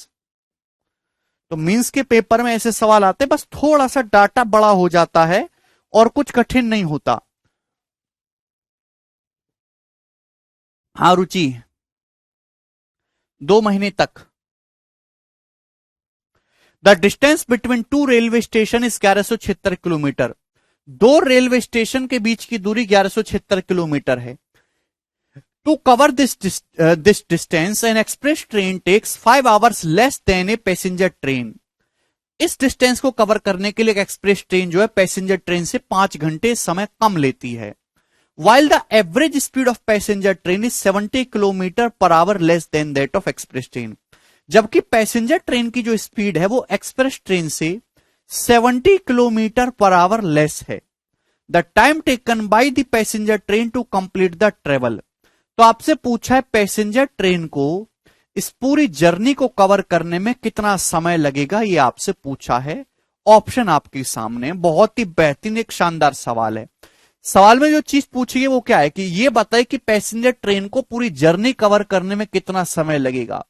Speaker 1: तो मेंस के पेपर में ऐसे सवाल आते हैं, बस थोड़ा सा डाटा बड़ा हो जाता है और कुछ कठिन नहीं होता। हाँ रुचि, 2 महीने तक। The distance between two railway station is 1176 kilometre. दो रेलवे स्टेशन के बीच की दूरी 1176 किलोमीटर है। To cover this distance an express train takes 5 hours less than a passenger train. इस डिस्टेंस को कवर करने के लिए एक एक्सप्रेस ट्रेन जो है पैसेंजर ट्रेन से 5 घंटे समय कम लेती है। While the average speed of passenger train is 70 kilometre per hour less than that of express train. जबकि पैसेंजर ट्रेन की जो स्पीड है वो एक्सप्रेस ट्रेन से 70 किलोमीटर पर आवर लेस है। The time taken by the passenger train to complete the travel. तो आपसे पूछा है पैसेंजर ट्रेन को इस पूरी जर्नी को कवर करने में कितना समय लगेगा, ये आपसे पूछा है। ऑप्शन आपके सामने, बहुत ही बेहतरीन एक शानदार सवाल है। सवाल में जो चीज पूछी है वो क्या है कि ये बताए कि पैसेंजर ट्रेन को पूरी जर्नी कवर करने में कितना समय लगेगा।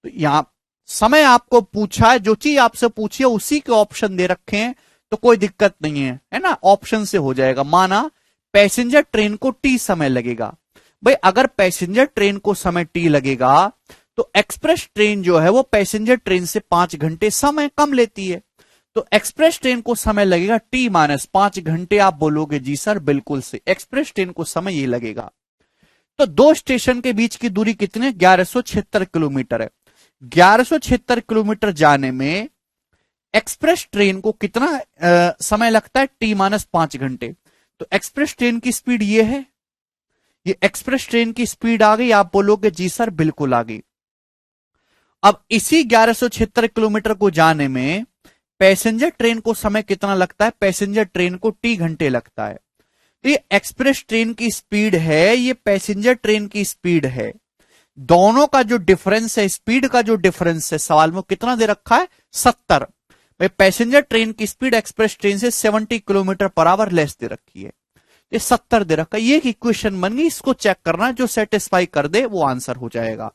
Speaker 1: तो यहां समय आपको पूछा है, जो चीज आपसे पूछी है उसी के ऑप्शन दे रखे हैं, तो कोई दिक्कत नहीं है ना, ऑप्शन से हो जाएगा। माना पैसेंजर ट्रेन को टी समय लगेगा। भाई अगर पैसेंजर ट्रेन को समय टी लगेगा तो एक्सप्रेस ट्रेन जो है वो पैसेंजर ट्रेन से 5 घंटे समय कम लेती है। तो एक्सप्रेस ट्रेन को समय लगेगा T-5 घंटे। आप बोलोगे जी सर बिल्कुल से, एक्सप्रेस ट्रेन को समय ये लगेगा। तो दो स्टेशन के बीच की दूरी कितनी है? 1176 किलोमीटर है। 1176 किलोमीटर जाने में एक्सप्रेस ट्रेन को कितना समय लगता है? T-5 घंटे। तो एक्सप्रेस ट्रेन की स्पीड ये है, ये एक्सप्रेस ट्रेन की स्पीड आ गई। आप बोलोगे जी सर बिल्कुल आ गई। अब इसी 1176 किलोमीटर को जाने में पैसेंजर ट्रेन को समय कितना लगता है? पैसेंजर ट्रेन को T घंटे लगता है। तो ये एक्सप्रेस ट्रेन की स्पीड है, ये पैसेंजर ट्रेन की स्पीड है। दोनों का जो डिफरेंस है, स्पीड का जो डिफरेंस है, सवाल में कितना दे रखा है? 70। भाई पैसेंजर ट्रेन की स्पीड एक्सप्रेस ट्रेन से 70 किलोमीटर पर आवर लेस दे रखी है, ये 70 दे रखा है। ये एक इक्वेशन बन गई, इसको चेक करना, जो सेटिस्फाई कर दे वो आंसर हो जाएगा।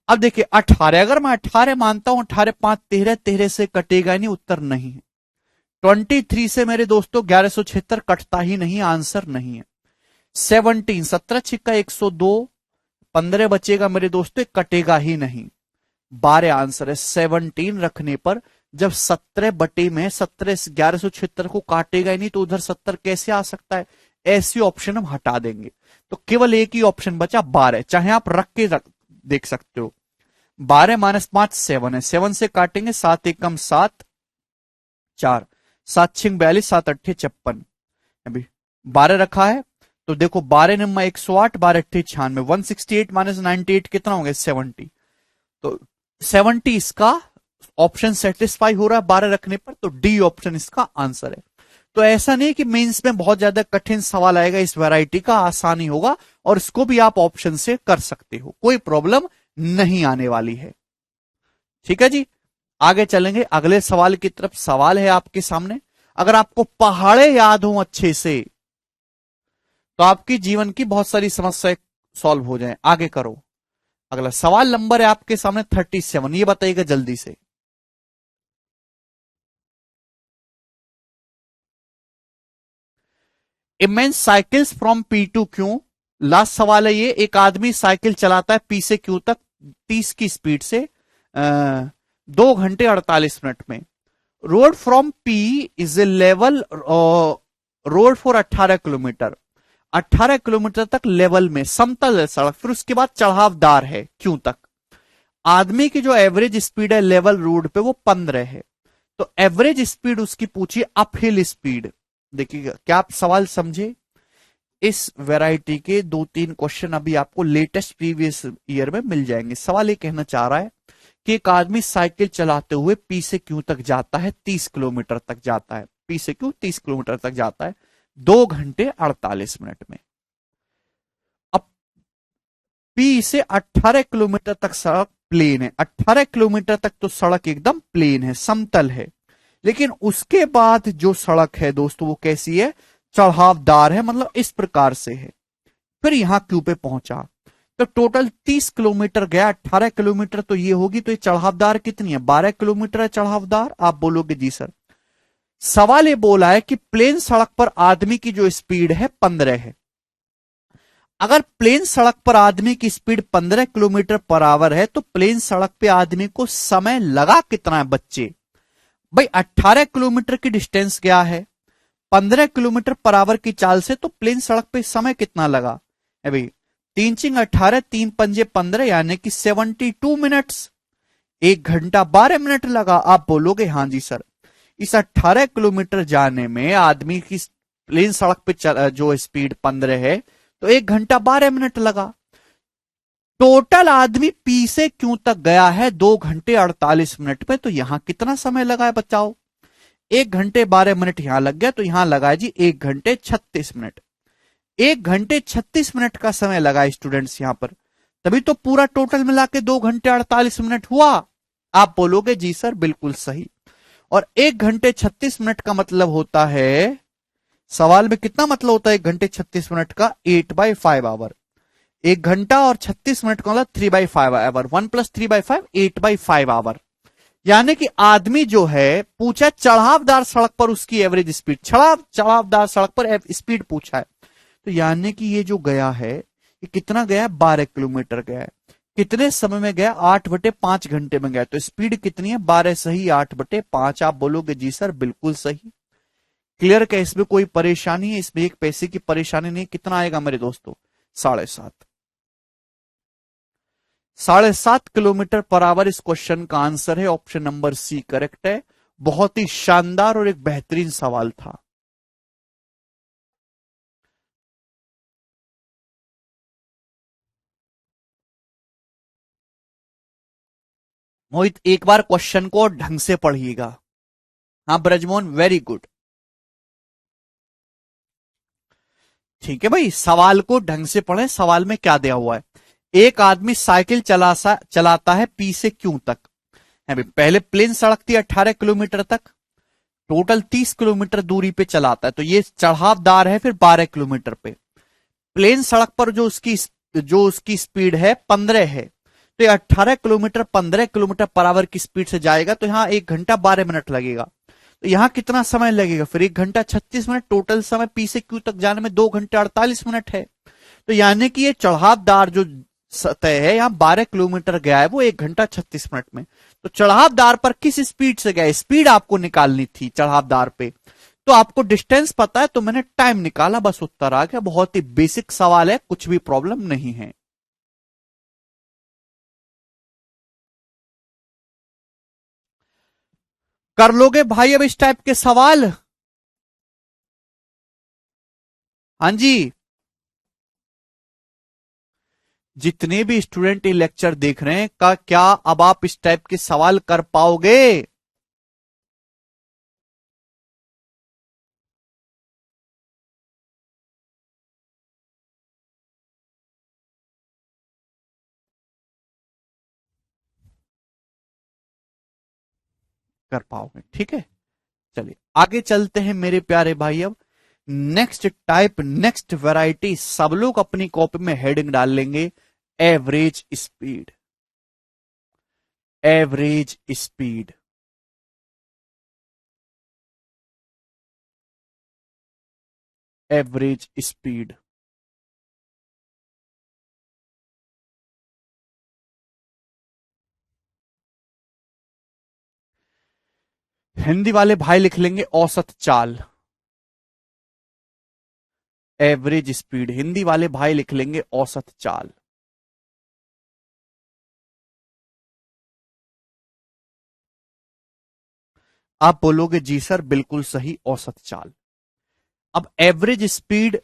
Speaker 1: अब देखिए 18, अगर मैं 18 मानता हूं, 18 5 13, 13 से कटेगा नहीं, उत्तर नहीं है। 23 से मेरे दोस्तों 1176 कटता ही नहीं, आंसर नहीं है। 17, 17 छिक्का 102, 15 बचेगा मेरे दोस्तों, कटेगा ही नहीं। 12 आंसर है। 17 रखने पर जब 17 बटे में 17 1176 को काटेगा ही नहीं, तो उधर 70 कैसे आ सकता है? ऐसी ऑप्शन हम हटा देंगे। तो केवल एक ही ऑप्शन बचा 12, चाहे आप रख के देख सकते हो। 12 - 5 7 है, 7 से काटेंगे, 7 एकम 7, 4, 7 छिंग 42, 7 अट्ठे 56। अभी 12 रखा है तो देखो 12 नम्मा 108, 12 अट्ठे 96, 168 - 98 कितना हो गया 70। तो 70 इसका ऑप्शन सेटिस्फाई हो रहा है 12 रखने पर, तो डी ऑप्शन इसका आंसर है। तो ऐसा नहीं कि मेंस में बहुत ज्यादा कठिन सवाल आएगा, इस वैरायटी का आसानी होगा और इसको भी आप ऑप्शन से कर सकते हो, कोई प्रॉब्लम नहीं आने वाली है। ठीक है जी, आगे चलेंगे अगले सवाल की तरफ। सवाल है आपके सामने, अगर आपको पहाड़े याद हो अच्छे से तो आपकी जीवन की बहुत सारी समस्याएं सॉल्व हो जाए। आगे करो, अगला सवाल नंबर है आपके सामने 37, ये बताइएगा जल्दी से। Immense cycles from P to Q, last सवाल है ये। एक आदमी साइकिल चलाता है पी से क्यू तक 30 की स्पीड से 2 घंटे 48 मिनट में। Road from P is a level road for 18 kilometre, 18 kilometre तक लेवल में समतल है सड़क, फिर उसके बाद चढ़ावदार है क्यू तक। आदमी की जो एवरेज स्पीड है लेवल रोड पे वो 15 है, तो एवरेज स्पीड उसकी पूछी अपहिल स्पीड। देखिएगा क्या आप सवाल समझे। इस वैरायटी के 2-3 क्वेश्चन अभी आपको लेटेस्ट प्रीवियस ईयर में मिल जाएंगे। सवाल ये कहना चाह रहा है कि एक आदमी साइकिल चलाते हुए पी से क्यू तक जाता है, 30 किलोमीटर तक जाता है, पी से क्यू 30 किलोमीटर तक जाता है 2 घंटे 48 मिनट में। अब पी से 18 किलोमीटर तक सड़क प्लेन है, 18 किलोमीटर तक तो सड़क एकदम प्लेन है, समतल है, लेकिन उसके बाद जो सड़क है दोस्तों वो कैसी है, चढ़ावदार है, मतलब इस प्रकार से है। फिर यहां क्यू पे पहुंचा तो टोटल 30 किलोमीटर गया, 18 किलोमीटर तो ये होगी, तो ये चढ़ावदार कितनी है, 12 किलोमीटर है चढ़ावदार। आप बोलोगे जी सर। सवाल ये बोला है कि प्लेन सड़क पर आदमी की जो स्पीड है 15 है। अगर प्लेन सड़क पर आदमी की स्पीड 15 किलोमीटर पर आवर है तो प्लेन सड़क पे आदमी को समय लगा कितना है बच्चे। भाई 18 किलोमीटर की डिस्टेंस क्या है, 15 किलोमीटर पर आवर की चाल से, तो प्लेन सड़क पे समय कितना लगा है भाई, 3 चिंग 18, 3 पंजे 15, यानी कि 72 मिनट्स, 1 घंटा 12 मिनट लगा। आप बोलोगे हाँ जी सर। इस 18 किलोमीटर जाने में आदमी की प्लेन सड़क पे जो स्पीड 15 है तो 1 घंटा 12 मिनट लगा। टोटल आदमी पी से क्यू तक गया है 2 घंटे 48 मिनट में, तो यहां कितना समय लगा है बचाओ, 1 घंटे 12 मिनट यहां लग गया, तो यहां लगा है जी 1 घंटे 36 मिनट। 1 घंटे 36 मिनट का समय लगा स्टूडेंट्स यहां पर, तभी तो पूरा टोटल मिला के 2 घंटे 48 मिनट हुआ। आप बोलोगे जी सर बिल्कुल सही। और 1 घंटे 36 मिनट का मतलब होता है, सवाल में कितना मतलब होता है 1 घंटे 36 मिनट का, 8/5 आवर। 1 घंटा और 36 मिनट का मतलब 3/5 आवर, 1 + 3/5 8/5 आवर। यानी कि आदमी जो है पूछा चढ़ावदार सड़क पर उसकी एवरेज स्पीड, चढ़ावदार सड़क पर स्पीड पूछा है, तो यानी कि ये जो गया है ये कितना गया है, 12 किलोमीटर गया है। कितने समय में गया, 8/5 घंटे में गया, तो स्पीड कितनी है 12 सही 8/5। आप बोलोगे जी सर बिल्कुल सही। क्लियर क्या, इसमें कोई परेशानी है, इसमें एक पैसे की परेशानी नहीं। कितना आएगा मेरे दोस्तों, 7.5, 7.5 किलोमीटर पर आवर इस क्वेश्चन का आंसर है। ऑप्शन नंबर सी करेक्ट है। बहुत ही शानदार और एक बेहतरीन सवाल था। मोहित एक बार क्वेश्चन को ढंग से पढ़िएगा। हाँ ब्रजमोहन वेरी गुड। ठीक है भाई, सवाल को ढंग से पढ़े। सवाल में क्या दिया हुआ है, एक आदमी साइकिल चलाता है पी से क्यू तक है भाई। पहले प्लेन सड़क थी 18 किलोमीटर तक, टोटल 30 किलोमीटर दूरी पे चलाता है, तो ये चढ़ावदार है फिर 12 किलोमीटर पे। प्लेन सड़क पर जो उसकी स्पीड है 15 है, तो ये 18 किलोमीटर 15 किलोमीटर पर आवर की स्पीड से जाएगा, तो यहां 1 घंटा 12 मिनट लगेगा। तो यहां कितना समय लगेगा फिर, 1 घंटा 36 मिनट। टोटल समय पी से क्यू तक जाने में 2 घंटे 48 मिनट है। तो यानी कि ये चढ़ावदार जो सतह है यहां 12 किलोमीटर गया है वो 1 घंटा 36 मिनट में। तो चढ़ावदार पर किस स्पीड से गया, स्पीड आपको निकालनी थी चढ़ावदार पे, तो आपको डिस्टेंस पता है तो मैंने टाइम निकाला, बस उत्तर आ गया। बहुत ही बेसिक सवाल है, कुछ भी प्रॉब्लम नहीं है। कर लोगे भाई अब इस टाइप के सवाल? हाँ जी, जितने भी स्टूडेंट ये लेक्चर देख रहे हैं का क्या अब आप इस टाइप के सवाल कर पाओगे? कर पाओगे, ठीक है। चलिए आगे चलते हैं मेरे प्यारे भाई। अब नेक्स्ट टाइप, नेक्स्ट वैरायटी, सब लोग अपनी कॉपी में हेडिंग डाल लेंगे, average speed. Average speed, average speed. Hindi वाले भाई लिख लेंगे औसत चाल। एवरेज स्पीड, हिंदी वाले भाई लिख लेंगे औसत चाल। आप बोलोगे जी सर बिल्कुल सही, औसत चाल। अब एवरेज स्पीड,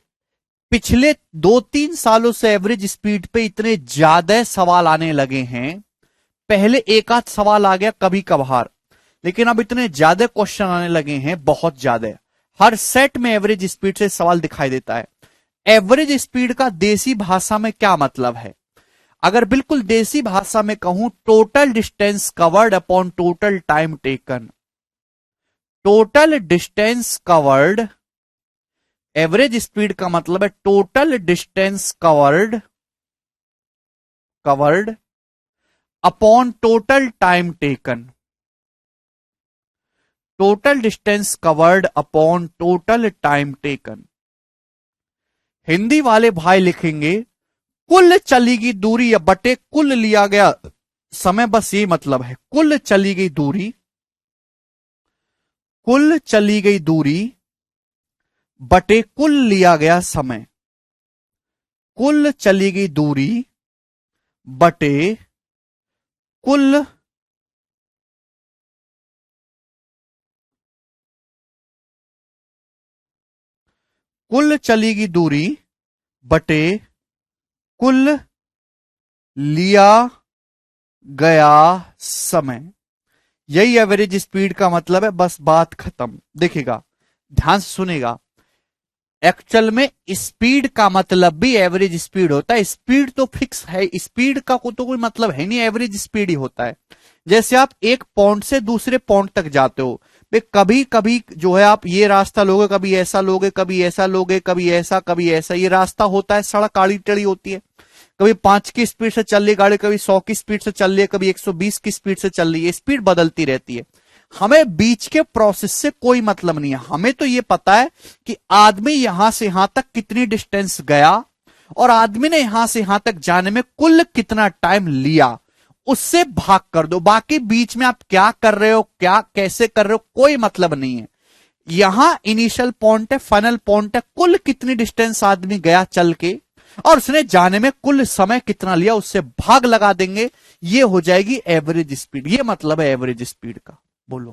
Speaker 1: पिछले 2-3 सालों से एवरेज स्पीड पे इतने ज्यादा सवाल आने लगे हैं। पहले एक आध सवाल आ गया कभी कभार, लेकिन अब इतने ज्यादा क्वेश्चन आने लगे हैं, बहुत ज्यादा। हर सेट में एवरेज स्पीड से सवाल दिखाई देता है। एवरेज स्पीड का देसी भाषा में क्या मतलब है? अगर बिल्कुल देसी भाषा में कहूं, total distance covered upon total time taken. Total distance covered, average speed का मतलब है total distance covered, covered upon total time taken. Total distance covered upon total time taken. Hindi वाले भाई लिखेंगे कुल चली गई दूरी या बटे कुल लिया गया समय। बस ये मतलब है, कुल चली गई दूरी, कुल चली गई दूरी बटे कुल लिया गया समय। कुल चली गई दूरी बटे कुल कुल चली गई दूरी बटे कुल लिया गया समय। यही एवरेज स्पीड का मतलब है, बस बात खत्म। देखिएगा, ध्यान से सुनेगा, एक्चुअल में स्पीड का मतलब भी एवरेज स्पीड होता है। स्पीड तो फिक्स है, स्पीड का तो कोई मतलब है नहीं, एवरेज स्पीड ही होता है। जैसे आप एक पॉइंट से दूसरे पॉइंट तक जाते हो, कभी कभी जो है आप ये रास्ता लोगे, कभी ऐसा लोगे, कभी ऐसा लोगे, कभी ऐसा, कभी ऐसा, ये रास्ता होता है। सड़क आड़ी टेढ़ी होती है, कभी 5 की स्पीड से चल रही गाड़ी, कभी 100 की स्पीड से चल रही है, कभी 120 की स्पीड से चल रही है, स्पीड बदलती रहती है। हमें बीच के प्रोसेस से कोई मतलब नहीं है, हमें तो ये पता है कि आदमी यहां से यहां तक कितनी डिस्टेंस गया और आदमी ने यहां से यहां तक जाने में कुल कितना टाइम लिया, उससे भाग कर दो। बाकी बीच में आप क्या कर रहे हो, क्या कैसे कर रहे हो, कोई मतलब नहीं है। यहां इनिशियल पॉइंट है, फाइनल पॉइंट है, कुल कितनी डिस्टेंस आदमी गया चल के और उसने जाने में कुल समय कितना लिया, उससे भाग लगा देंगे, ये हो जाएगी एवरेज स्पीड। ये मतलब है एवरेज स्पीड का। बोलो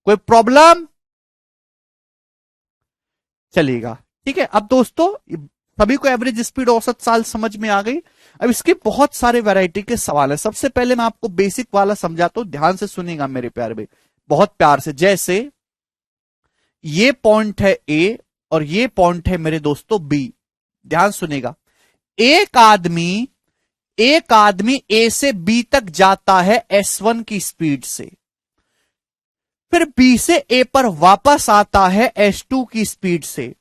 Speaker 1: कोई प्रॉब्लम? चलेगा, ठीक है। अब दोस्तों सभी को एवरेज स्पीड, औसत चाल समझ में आ गई। अब इसके बहुत सारे वैरायटी के सवाल है। सबसे पहले मैं आपको बेसिक वाला समझाता हूं, ध्यान से सुनेगा मेरे प्यारे भाई, बहुत प्यार से। जैसे ये पॉइंट है ए और ये पॉइंट है मेरे दोस्तों बी, ध्यान सुनेगा। एक आदमी एक आदमी ए से बी तक जाता है S1 की स्पीड से, फिर बी से ए पर वापस आता है S2 की स्पीड से।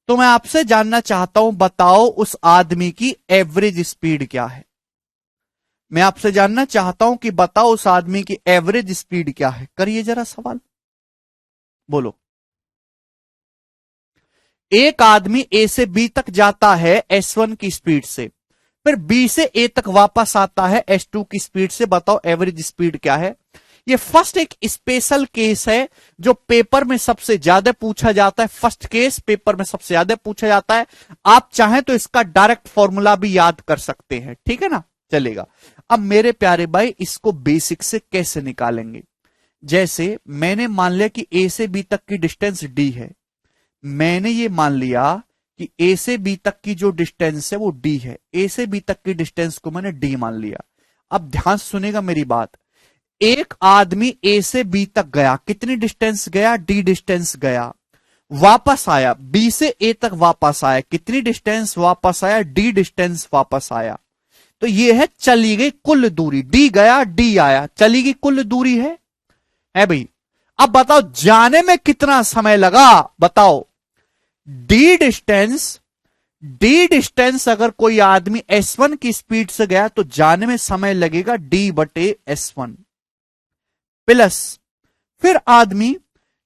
Speaker 1: तो मैं आपसे जानना चाहता हूं, बताओ उस आदमी की एवरेज स्पीड क्या है? मैं आपसे जानना चाहता हूं कि बताओ उस आदमी की एवरेज स्पीड क्या है? करिए जरा सवाल, बोलो। एक आदमी ए से बी तक जाता है S1 की स्पीड से, फिर बी से ए तक वापस आता है S2 की स्पीड से। बताओ एवरेज स्पीड क्या है? ये फर्स्ट एक स्पेशल केस है जो पेपर में सबसे ज्यादा पूछा जाता है। फर्स्ट केस पेपर में सबसे ज्यादा पूछा जाता है। आप चाहें तो इसका डायरेक्ट फॉर्मूला भी याद कर सकते हैं, ठीक है ना। चलेगा। अब मेरे प्यारे भाई इसको बेसिक से कैसे निकालेंगे? जैसे मैंने मान लिया कि ए से बी तक की डिस्टेंस डी है, मैंने ये मान लिया कि ए से बी तक की जो डिस्टेंस है वो डी है, ए से बी तक की डिस्टेंस को मैंने डी मान लिया। अब ध्यान से सुनेगा मेरी बात, एक आदमी ए से बी तक गया, कितनी डिस्टेंस गया? डी डिस्टेंस गया, वापस आया, बी से ए तक वापस आया, कितनी डिस्टेंस वापस आया? डी डिस्टेंस वापस आया। तो ये है चली गई कुल दूरी, डी गया डी आया, चली गई कुल दूरी है भाई। अब बताओ जाने में कितना समय लगा? बताओ, डी डिस्टेंस, डी डिस्टेंस अगर कोई आदमी S1 की स्पीड से गया तो जाने में समय लगेगा D/S1 प्लस, फिर आदमी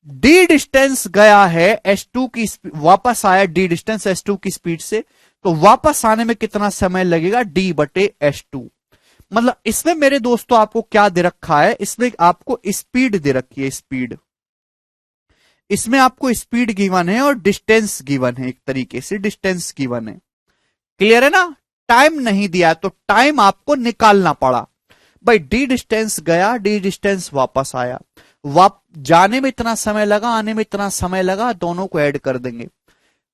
Speaker 1: डी डिस्टेंस गया है S2 की, वापस आया डी डिस्टेंस S2 की स्पीड से, तो वापस आने में कितना समय लगेगा? D/S2। मतलब इसमें मेरे दोस्तों आपको क्या दे रखा है? इसमें आपको स्पीड दे रखी है, स्पीड। इसमें आपको स्पीड गिवन है और डिस्टेंस गिवन है, एक तरीके से डिस्टेंस गिवन है। क्लियर है ना? टाइम नहीं दिया तो टाइम आपको निकालना पड़ा। भाई डी डिस्टेंस गया, डी डिस्टेंस वापस आया, जाने में इतना समय लगा, आने में इतना समय लगा, दोनों को ऐड कर देंगे।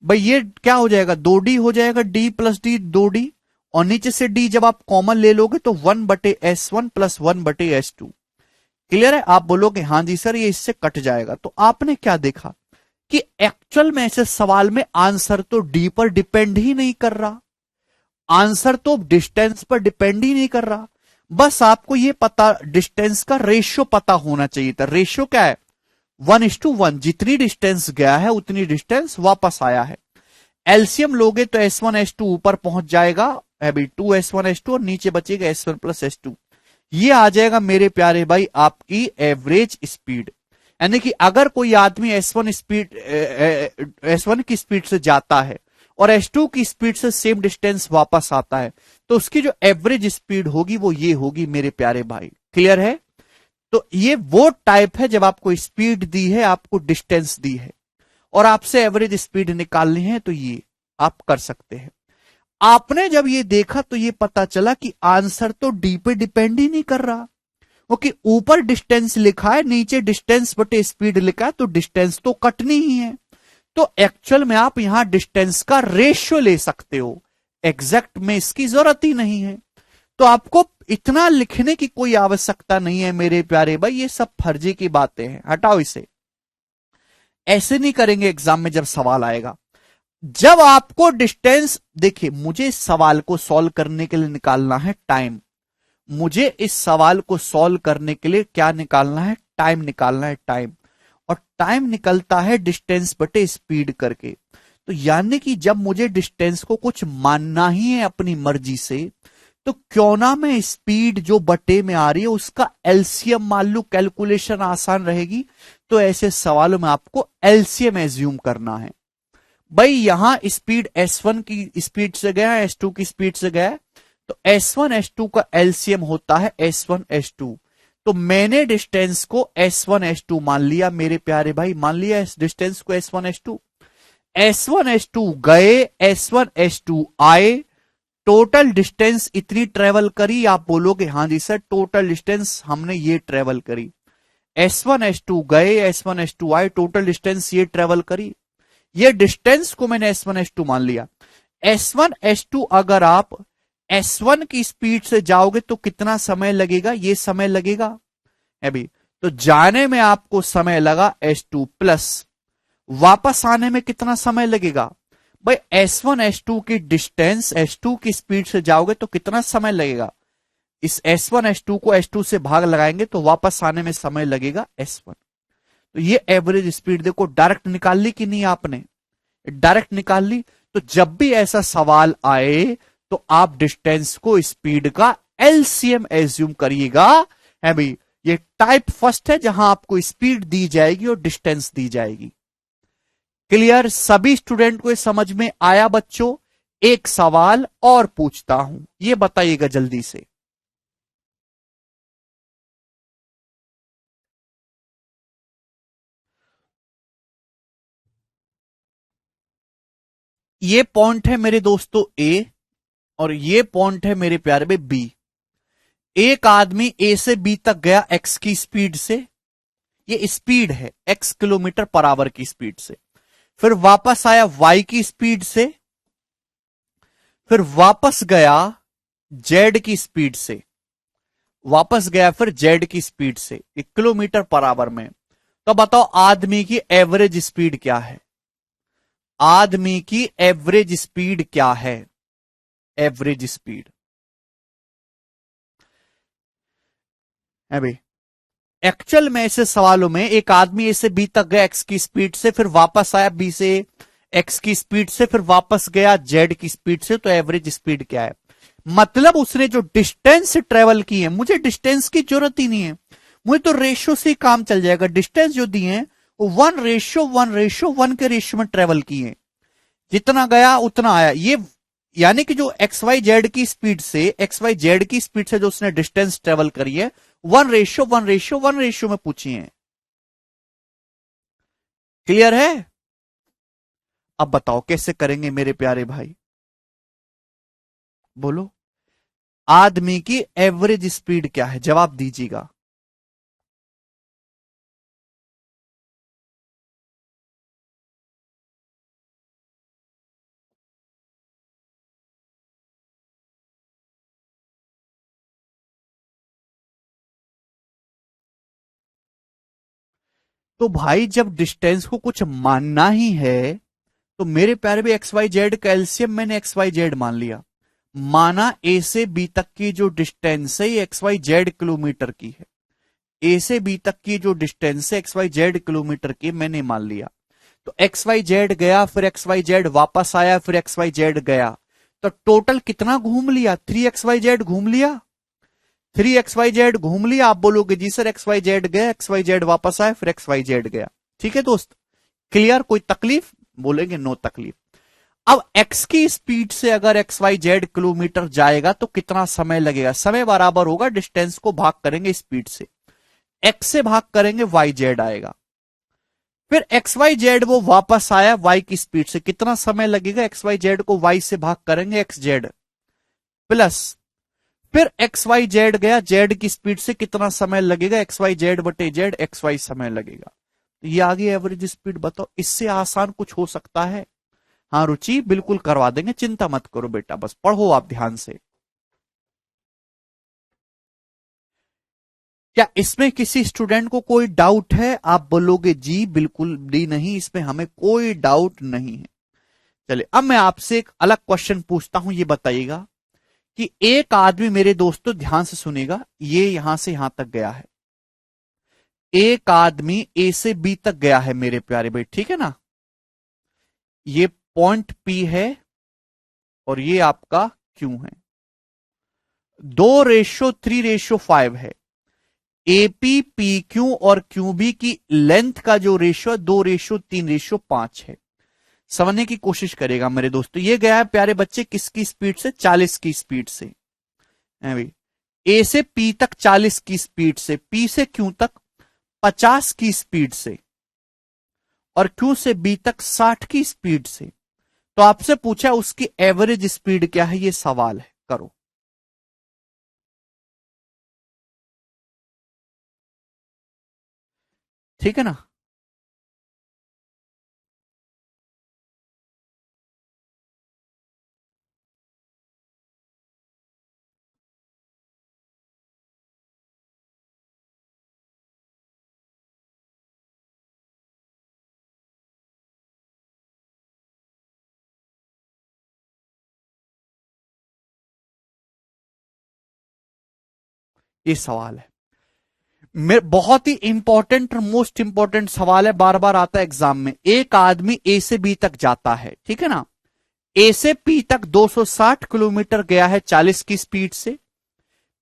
Speaker 1: भाई ये क्या हो जाएगा? 2D हो जाएगा, D प्लस D 2D, और नीचे से D जब आप कॉमन ले लोगे तो 1/S1 प्लस 1/S2। क्लियर है? आप बोलोगे हाँ जी सर ये इससे कट जाएगा। तो आपने क्या देखा कि एक्चुअल में ऐसे सवाल में आंसर तो डी पर डिपेंड ही नहीं कर रहा, आंसर तो डिस्टेंस पर डिपेंड ही नहीं कर रहा। बस आपको ये पता, डिस्टेंस का रेशियो पता होना चाहिए था। रेशियो क्या है? 1:1, जितनी डिस्टेंस गया है उतनी डिस्टेंस वापस आया है। एलसीएम लोगे तो S1 S2 ऊपर पहुंच जाएगा, अभी 2S1 S2 और नीचे बचेगा S1 प्लस S2। ये आ जाएगा मेरे प्यारे भाई आपकी एवरेज स्पीड। यानी कि अगर कोई आदमी S1 की स्पीड से जाता है और S2 की स्पीड से सेम डिस्टेंस वापस आता है तो उसकी जो एवरेज स्पीड होगी वो ये होगी मेरे प्यारे भाई। क्लियर है? तो ये वो टाइप है जब आपको स्पीड दी है, आपको डिस्टेंस दी है और आपसे एवरेज स्पीड निकालनी है, तो ये आप कर सकते हैं। आपने जब ये देखा तो ये पता चला कि आंसर तो डी पे डिपेंड ही नहीं कर रहा, क्योंकि ऊपर डिस्टेंस लिखा है, नीचे डिस्टेंस बटे स्पीड लिखा है, तो डिस्टेंस तो कटनी ही है। तो एक्चुअल में आप यहां डिस्टेंस का रेशियो ले सकते हो, एग्जैक्ट में इसकी जरूरत ही नहीं है। तो आपको इतना लिखने की कोई आवश्यकता नहीं है मेरे प्यारे भाई, ये सब फर्जी की बातें हैं, हटाओ इसे। ऐसे नहीं करेंगे एग्जाम में जब सवाल आएगा। जब आपको डिस्टेंस, देखिए मुझे इस सवाल को सॉल्व करने के लिए निकालना है टाइम, मुझे इस सवाल को सॉल्व करने के लिए क्या निकालना है? टाइम निकालना है, टाइम। और टाइम निकलता है डिस्टेंस बटे स्पीड करके। तो यानी कि जब मुझे डिस्टेंस को कुछ मानना ही है अपनी मर्जी से, तो क्यों ना मैं स्पीड जो बटे में आ रही है उसका एलसीएम मान लूं, कैलकुलेशन आसान रहेगी। तो ऐसे सवालों में आपको एलसीएम एज्यूम करना है। भाई यहां स्पीड S1 की स्पीड से गया है, S2 की स्पीड से गया है, तो S1 S2 का एलसीएम होता है S1 S2। तो मैंने डिस्टेंस को S1 S2 मान लिया मेरे प्यारे भाई, मान लिया इस डिस्टेंस को S1 S2। S1 S2 गए, S1 S2 आए, टोटल डिस्टेंस इतनी ट्रेवल करी। आप बोलोगे हाँ जी सर टोटल डिस्टेंस हमने ये ट्रेवल करी। S1 S2 गए, S1 S2 आए, टोटल डिस्टेंस ये ट्रेवल करी। ये डिस्टेंस को मैंने S1 S2 मान लिया। S1 S2 अगर आप S1 की स्पीड से जाओगे तो कितना समय लगेगा? ये समय लगेगा अभी, तो जाने में आपको समय लगा S2 प्लस, वापस आने में कितना समय लगेगा? भाई S1 S2 की डिस्टेंस, S2 की स्पीड से जाओगे तो कितना समय लगेगा? इस S1 S2 को S2 से भाग लगाएंगे तो वापस आने में समय लगेगा S1। तो ये एवरेज स्पीड देखो डायरेक्ट निकाल ली कि नहीं आपने? डायरेक्ट निकाल ली। तो जब भी ऐसा सवाल आए तो आप डिस्टेंस को स्पीड का एलसीएम एज्यूम करिएगा। है भाई, ये टाइप फर्स्ट है जहां आपको स्पीड दी जाएगी और डिस्टेंस दी जाएगी। क्लियर? सभी स्टूडेंट को समझ में आया बच्चों? एक सवाल और पूछता हूं, ये बताइएगा जल्दी से। ये पॉइंट है मेरे दोस्तों ए और ये पॉइंट है मेरे प्यारे में बी। एक आदमी ए से बी तक गया एक्स की स्पीड से, ये स्पीड है एक्स किलोमीटर पर आवर की स्पीड से, फिर वापस आया वाई की स्पीड से, फिर वापस गया जेड की स्पीड से, वापस गया फिर जेड की स्पीड से, 1 किलोमीटर पर आवर में। तो बताओ आदमी की एवरेज स्पीड क्या है? आदमी की एवरेज स्पीड क्या है? एवरेज स्पीड है भाई। एक्चुअल में ऐसे सवालों में एक आदमी ए से बी तक गया एक्स की स्पीड से, फिर वापस आया बी से एक्स की स्पीड से, फिर वापस गया जेड की स्पीड से, तो एवरेज स्पीड क्या है? मतलब उसने जो डिस्टेंस ट्रेवल की है, मुझे डिस्टेंस की जरूरत ही नहीं है, मुझे तो रेशियो से ही काम चल जाएगा। डिस्टेंस जो दिए हैं वो 1:1:1 के रेशियो में ट्रेवल की है, जितना गया उतना आया। ये यानी कि जो एक्स वाई जेड की स्पीड से, एक्स वाई जेड की स्पीड से जो उसने डिस्टेंस ट्रेवल करी है 1:1:1 में पूछी है। क्लियर है? अब बताओ कैसे करेंगे मेरे प्यारे भाई, बोलो। आदमी की एवरेज स्पीड क्या है, जवाब दीजिएगा। तो भाई जब डिस्टेंस को कुछ मानना ही है, तो मेरे प्यारे भी एक्स वाई जेड कैल्शियम मैंने एक्स वाई जेड मान लिया, माना ए से बी तक की जो डिस्टेंस है ये एक्स वाई जेड किलोमीटर की है, ए से बी तक की जो डिस्टेंस है एक्स वाई जेड किलोमीटर की मैंने मान लिया। तो एक्स वाई जेड गया, फिर एक्स वाई जेड वापस आया, फिर एक्स वाई जेड गया, तो टोटल कितना घूम लिया? 3xyz घूम लिया। 3xyz घूम लिया। आप बोलोगे जी सर एक्स वाई जेड गया, एक्स वाई जेड वापस आया, फिर एक्स वाई जेड गया। ठीक है दोस्त, क्लियर? कोई तकलीफ? बोलेंगे नो तकलीफ। अब x की स्पीड से अगर एक्स वाई जेड किलोमीटर जाएगा तो कितना समय लगेगा? समय बराबर होगा डिस्टेंस को भाग करेंगे स्पीड से, x से भाग करेंगे वाई जेड आएगा, फिर एक्स वाई जेड वो वापस आया y की स्पीड से, कितना समय लगेगा? एक्स वाई जेड को y से भाग करेंगे एक्स जेड प्लस, फिर एक्स वाई जेड गया जेड की स्पीड से, कितना समय लगेगा? एक्स वाई जेड बटे जेड एक्स वाई समय लगेगा। ये आ गई एवरेज स्पीड। बताओ इससे आसान कुछ हो सकता है? हाँ रुचि, बिल्कुल करवा देंगे, चिंता मत करो बेटा, बस पढ़ो आप ध्यान से। क्या इसमें किसी स्टूडेंट को कोई डाउट है? आप बोलोगे जी बिल्कुल भी नहीं, इसमें हमें कोई डाउट नहीं है। चलिए अब मैं आपसे एक अलग क्वेश्चन पूछता हूं, ये बताइएगा कि एक आदमी, मेरे दोस्तों ध्यान से सुनेगा, ये यहां से यहां तक गया है, एक आदमी ए से बी तक गया है मेरे प्यारे भाई, ठीक है ना? ये पॉइंट पी है और ये आपका क्यू है, 2:3:5 है। एपी पी क्यू और क्यू बी की लेंथ का जो रेशियो 2:3:5 है। समझने की कोशिश करेगा मेरे दोस्तों। ये गया है प्यारे बच्चे किसकी स्पीड से? 40 की स्पीड से। ए से पी तक 40 की स्पीड से, पी से क्यू तक 50 की स्पीड से, और क्यू से बी तक 60 की स्पीड से। तो आपसे पूछा उसकी एवरेज स्पीड क्या है, ये सवाल है, करो। ठीक है ना? ये सवाल है, बहुत ही इंपॉर्टेंट और मोस्ट इंपॉर्टेंट सवाल है, बार बार आता है एग्जाम में। एक आदमी ए से बी तक जाता है, ठीक है ना? ए से पी तक 260 किलोमीटर गया है 40 की स्पीड से,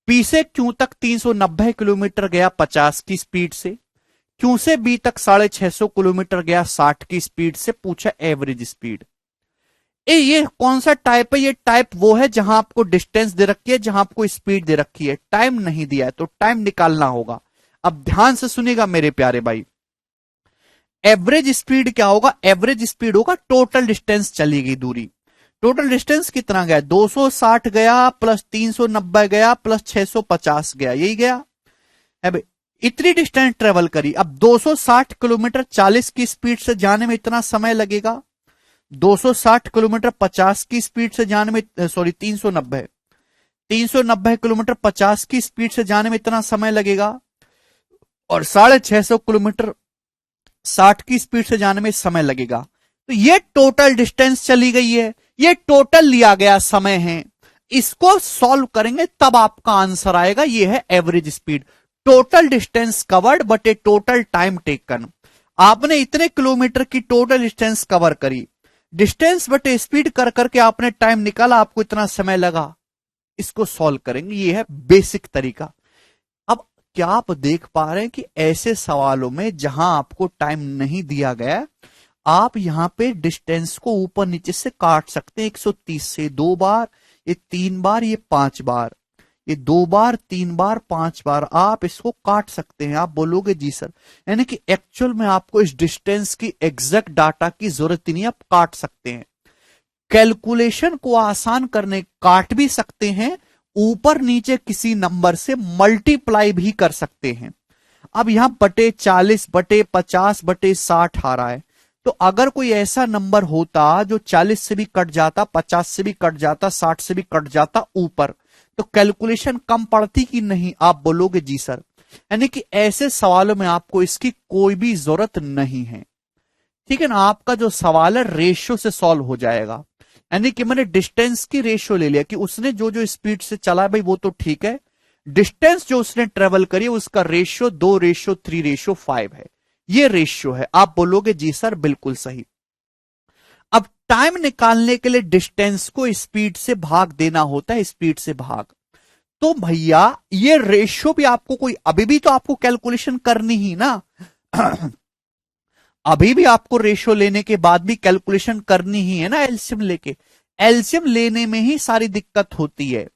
Speaker 1: पी से क्यू तक 390 किलोमीटर गया 50 की स्पीड से, क्यू से बी तक 650 किलोमीटर गया 60 की स्पीड से। पूछा एवरेज स्पीड। ये कौन सा टाइप है? ये टाइप वो है जहां आपको डिस्टेंस दे रखी है, जहां आपको स्पीड दे रखी है, टाइम नहीं दिया है, तो टाइम निकालना होगा। अब ध्यान से सुनिएगा मेरे प्यारे भाई, एवरेज स्पीड क्या होगा? एवरेज स्पीड होगा टोटल डिस्टेंस चली गई दूरी, टोटल डिस्टेंस कितना गया? 260 गया प्लस 390 गया प्लस 650 गया, यही गया है भाई। इतनी डिस्टेंस ट्रेवल करी। अब 260 किलोमीटर 40 की स्पीड से जाने में इतना समय लगेगा, 260 किलोमीटर 50 की स्पीड से जाने में, सॉरी 390 किलोमीटर 50 की स्पीड से जाने में इतना समय लगेगा, और 650 किलोमीटर 60 की स्पीड से जाने में समय लगेगा। तो ये टोटल डिस्टेंस चली गई है, ये टोटल लिया गया समय है। इसको सॉल्व करेंगे तब आपका आंसर आएगा। ये है average speed, total distance covered बटे टोटल टाइम टेकन। आपने इतने किलोमीटर की टोटल डिस्टेंस कवर करी, डिस्टेंस बटे स्पीड कर करके आपने टाइम निकाला, आपको इतना समय लगा। इसको सॉल्व करेंगे, ये है बेसिक तरीका। अब क्या आप देख पा रहे हैं कि ऐसे सवालों में जहां आपको टाइम नहीं दिया गया, आप यहां पे डिस्टेंस को ऊपर नीचे से काट सकते हैं। 130 से 2 बार, ये 3 बार, ये 5 बार, ये 2 बार 3 बार 5 बार आप इसको काट सकते हैं। आप बोलोगे जी सर, यानी कि एक्चुअल में आपको इस डिस्टेंस की एग्जैक्ट डाटा की जरूरत ही नहीं, आप काट सकते हैं। कैलकुलेशन को आसान करने काट भी सकते हैं, ऊपर नीचे किसी नंबर से मल्टीप्लाई भी कर सकते हैं। अब यहां बटे 40 बटे 50 बटे 60 आ रहा है, तो अगर कोई ऐसा नंबर होता जो 40 से भी कट जाता, 50 से भी कट जाता, 60 से भी कट जाता ऊपर, तो कैलकुलेशन कम पड़ती कि नहीं? आप बोलोगे जी सर। यानी कि ऐसे सवालों में आपको इसकी कोई भी जरूरत नहीं है, ठीक है ना। आपका जो सवाल है रेशियो से सॉल्व हो जाएगा। यानी कि मैंने डिस्टेंस की रेशियो ले लिया कि उसने जो जो स्पीड से चला भाई वो तो ठीक है, डिस्टेंस जो उसने ट्रेवल करी उसका रेशियो 2:3:5 है, ये रेशियो है। आप बोलोगे जी सर बिल्कुल सही। अब टाइम निकालने के लिए डिस्टेंस को स्पीड से भाग देना होता है, स्पीड से भाग। तो भैया ये रेशियो भी आपको कोई, अभी भी तो आपको कैलकुलेशन करनी ही ना अभी भी आपको रेशियो लेने के बाद भी कैलकुलेशन करनी ही है ना, एलसीएम लेके। एलसीएम लेने में ही सारी दिक्कत होती है।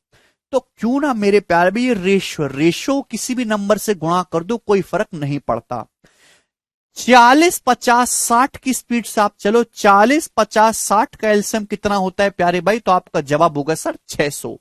Speaker 1: तो क्यों ना मेरे प्यारे भी, ये रेशियो किसी भी नंबर से गुणा कर दो, कोई फर्क नहीं पड़ता। 40 50 60 की स्पीड से आप चलो, 40 50 60 का एलसीएम कितना होता है प्यारे भाई? तो आपका जवाब होगा सर 600।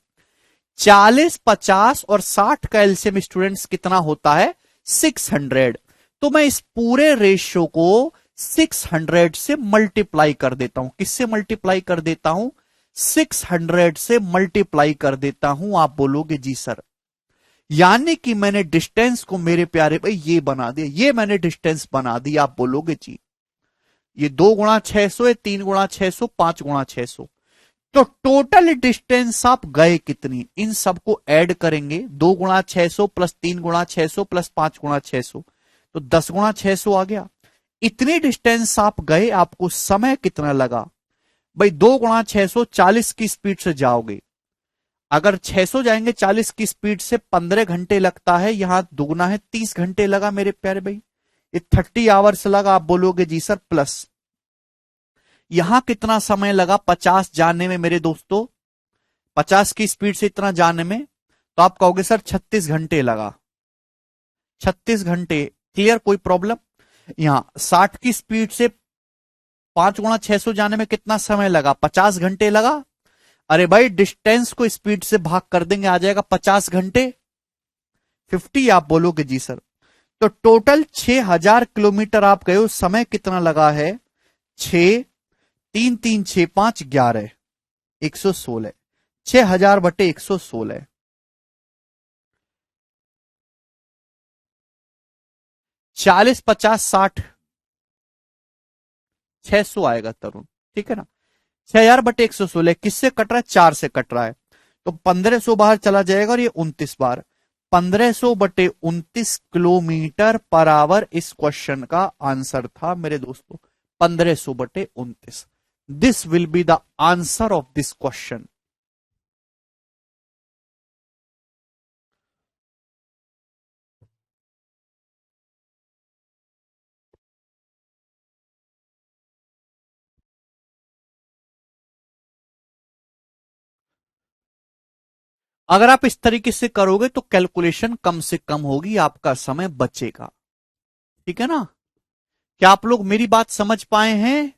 Speaker 1: 40 50 और 60 का एलसीएम स्टूडेंट्स कितना होता है? 600। तो मैं इस पूरे रेशियो को 600 से मल्टीप्लाई कर देता हूं। किससे मल्टीप्लाई कर देता हूं? 600 से मल्टीप्लाई कर देता हूं। आप बोलोगे जी सर, यानी कि मैंने डिस्टेंस को मेरे प्यारे भाई ये बना दिया, ये मैंने डिस्टेंस बना दी। आप बोलोगे जी, ये 2 × 600 है, 3 × 600, 5 × 600। तो टोटल डिस्टेंस आप गए कितनी, इन सबको ऐड करेंगे। 2 × 600 प्लस 3 × 600 प्लस 5 × 600, तो 10 × 600 आ गया। इतनी डिस्टेंस आप गए, आपको समय कितना लगा भाई? 2 × 600 40 की स्पीड से जाओगे, अगर 600 जाएंगे 40 की स्पीड से 15 घंटे लगता है, यहां दुगना है 30 घंटे लगा मेरे प्यारे भाई, ये 30 आवर्स लगा। आप बोलोगे जी सर प्लस यहां कितना समय लगा 50 जाने में मेरे दोस्तों, 50 की स्पीड से इतना जाने में, तो आप कहोगे सर 36 घंटे लगा। 36 घंटे क्लियर, कोई प्रॉब्लम? यहां 60 की स्पीड से 5 × 600 जाने में कितना समय लगा? 50 घंटे लगा। अरे भाई डिस्टेंस को स्पीड से भाग कर देंगे, आ जाएगा 50 घंटे 50। आप बोलोगे जी सर। तो टोटल 6000 किलोमीटर आप गए हो, समय कितना लगा है? 6 3 3 6 5 11 116, 6000 बटे 116। 40 50 60 600 आएगा तरुण, ठीक है ना। 6000 बटे 116 किससे कट रहा है? 4 से कट रहा है, तो 1500 बाहर चला जाएगा और ये 29 बार। 1500 बटे 29 किलोमीटर पर आवर इस क्वेश्चन का आंसर था मेरे दोस्तों, 1500 बटे 29। This will be the answer of this question. अगर आप इस तरीके से करोगे तो कैलकुलेशन कम से कम होगी, आपका समय बचेगा, ठीक है ना। क्या आप लोग मेरी बात समझ पाए हैं?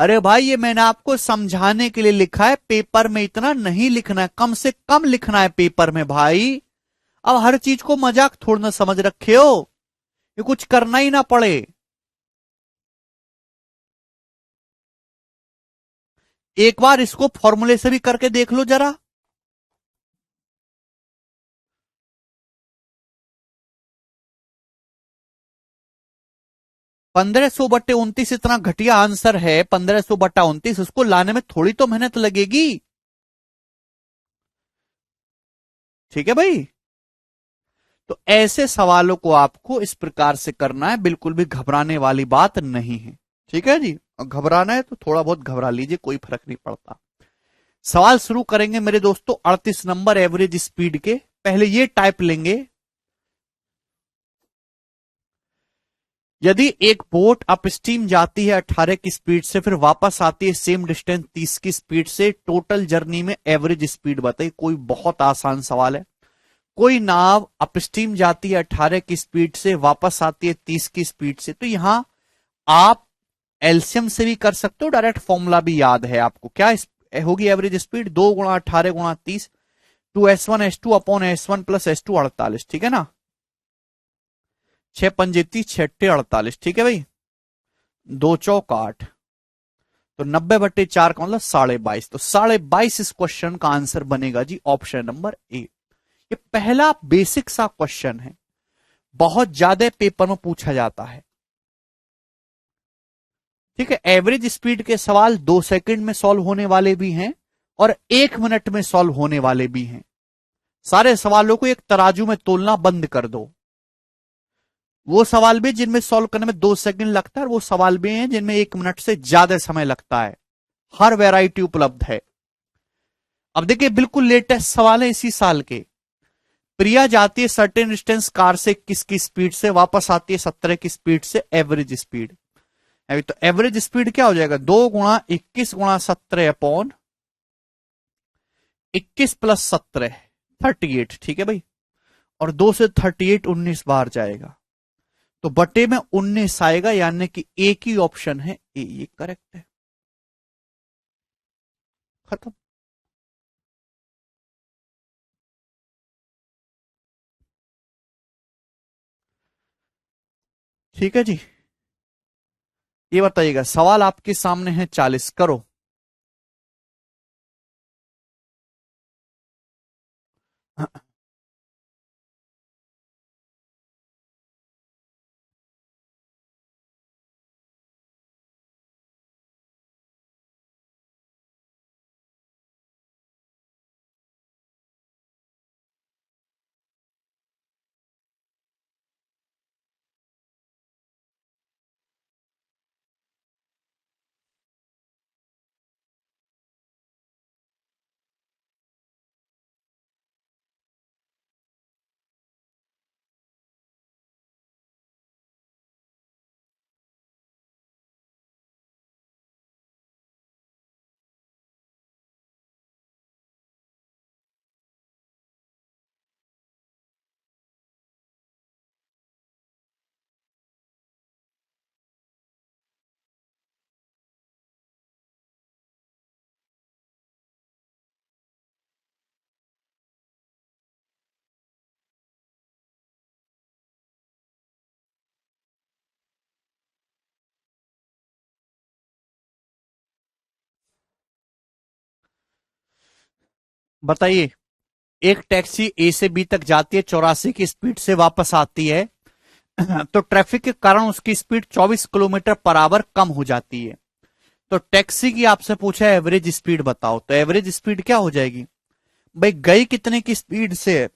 Speaker 1: अरे भाई ये मैंने आपको समझाने के लिए लिखा है, पेपर में इतना नहीं लिखना है, कम से कम लिखना है पेपर में भाई। अब हर चीज को मजाक थोड़ा ना समझ रखे हो, ये कुछ करना ही ना पड़े। एक बार इसको फॉर्मूले से भी करके देख लो जरा। 1500/29 इतना घटिया आंसर है, 1500/29, उसको लाने में थोड़ी तो मेहनत लगेगी। ठीक है भाई। तो ऐसे सवालों को आपको इस प्रकार से करना है, बिल्कुल भी घबराने वाली बात नहीं है। ठीक है जी, और घबराना है तो थोड़ा बहुत घबरा लीजिए, कोई फर्क नहीं पड़ता। सवाल शुरू करेंगे मेरे दोस्तों 38 नंबर एवरेज स्पीड के। पहले ये टाइप लेंगे, यदि एक बोट अप स्ट्रीम जाती है 18 की स्पीड से, फिर वापस आती है सेम डिस्टेंस 30 की स्पीड से, टोटल जर्नी में एवरेज स्पीड बताइए। कोई बहुत आसान सवाल है। कोई नाव अपस्ट्रीम जाती है 18 की स्पीड से, वापस आती है 30 की स्पीड से, तो यहां आप एलसीएम से भी कर सकते हो, डायरेक्ट फॉर्मूला भी याद है आपको। क्या होगी average speed? 2 × 18 × 30, 2s1s2 upon s1 plus s2 48। ठीक है ना, 6×5 = 30, 6×8 = 48। ठीक है भाई, 2×4 = 8, तो 90/4 का मतलब 22.5। तो 22.5 इस क्वेश्चन का आंसर बनेगा जी, ऑप्शन नंबर ए। ये पहला बेसिक सा क्वेश्चन है, बहुत ज्यादा पेपर में पूछा जाता है। ठीक है, एवरेज स्पीड के सवाल 2 सेकंड में सॉल्व होने वाले भी हैं और 1 मिनट में सॉल्व होने वाले भी हैं। सारे सवालों को एक तराजू में तोलना बंद कर दो। वो सवाल भी जिनमें सॉल्व करने में 2 सेकंड लगता है, और वो सवाल भी हैं जिनमें 1 मिनट से ज्यादा समय लगता है। हर वैरायटी उपलब्ध है। अब देखिए, बिल्कुल लेटेस्ट सवाल है इसी साल के। प्रिया जाती है सर्टेन डिस्टेंस कार से 21 की स्पीड से, वापस आती है 17 की स्पीड से, एवरेज स्पीड। अभी तो एवरेज स्पीड क्या हो जाएगा? 2 × 21 × 17 अपॉन 21 प्लस 17, 38। ठीक है भाई, और 2 से 38 19 बार जाएगा, तो बटे में 19 आएगा, यानी कि एक ही ऑप्शन है ए, ये करेक्ट है। खत्म। ठीक है जी, ये बताइएगा, सवाल आपके सामने है 40, करो। बताइए, एक टैक्सी ए से बी तक जाती है 84 की स्पीड से, वापस आती है तो ट्रैफिक के कारण उसकी स्पीड 24 किलोमीटर पर आवर कम हो जाती है। तो टैक्सी की आपसे पूछा है एवरेज स्पीड बताओ, तो एवरेज स्पीड क्या हो जाएगी भाई? गई कितने की स्पीड से?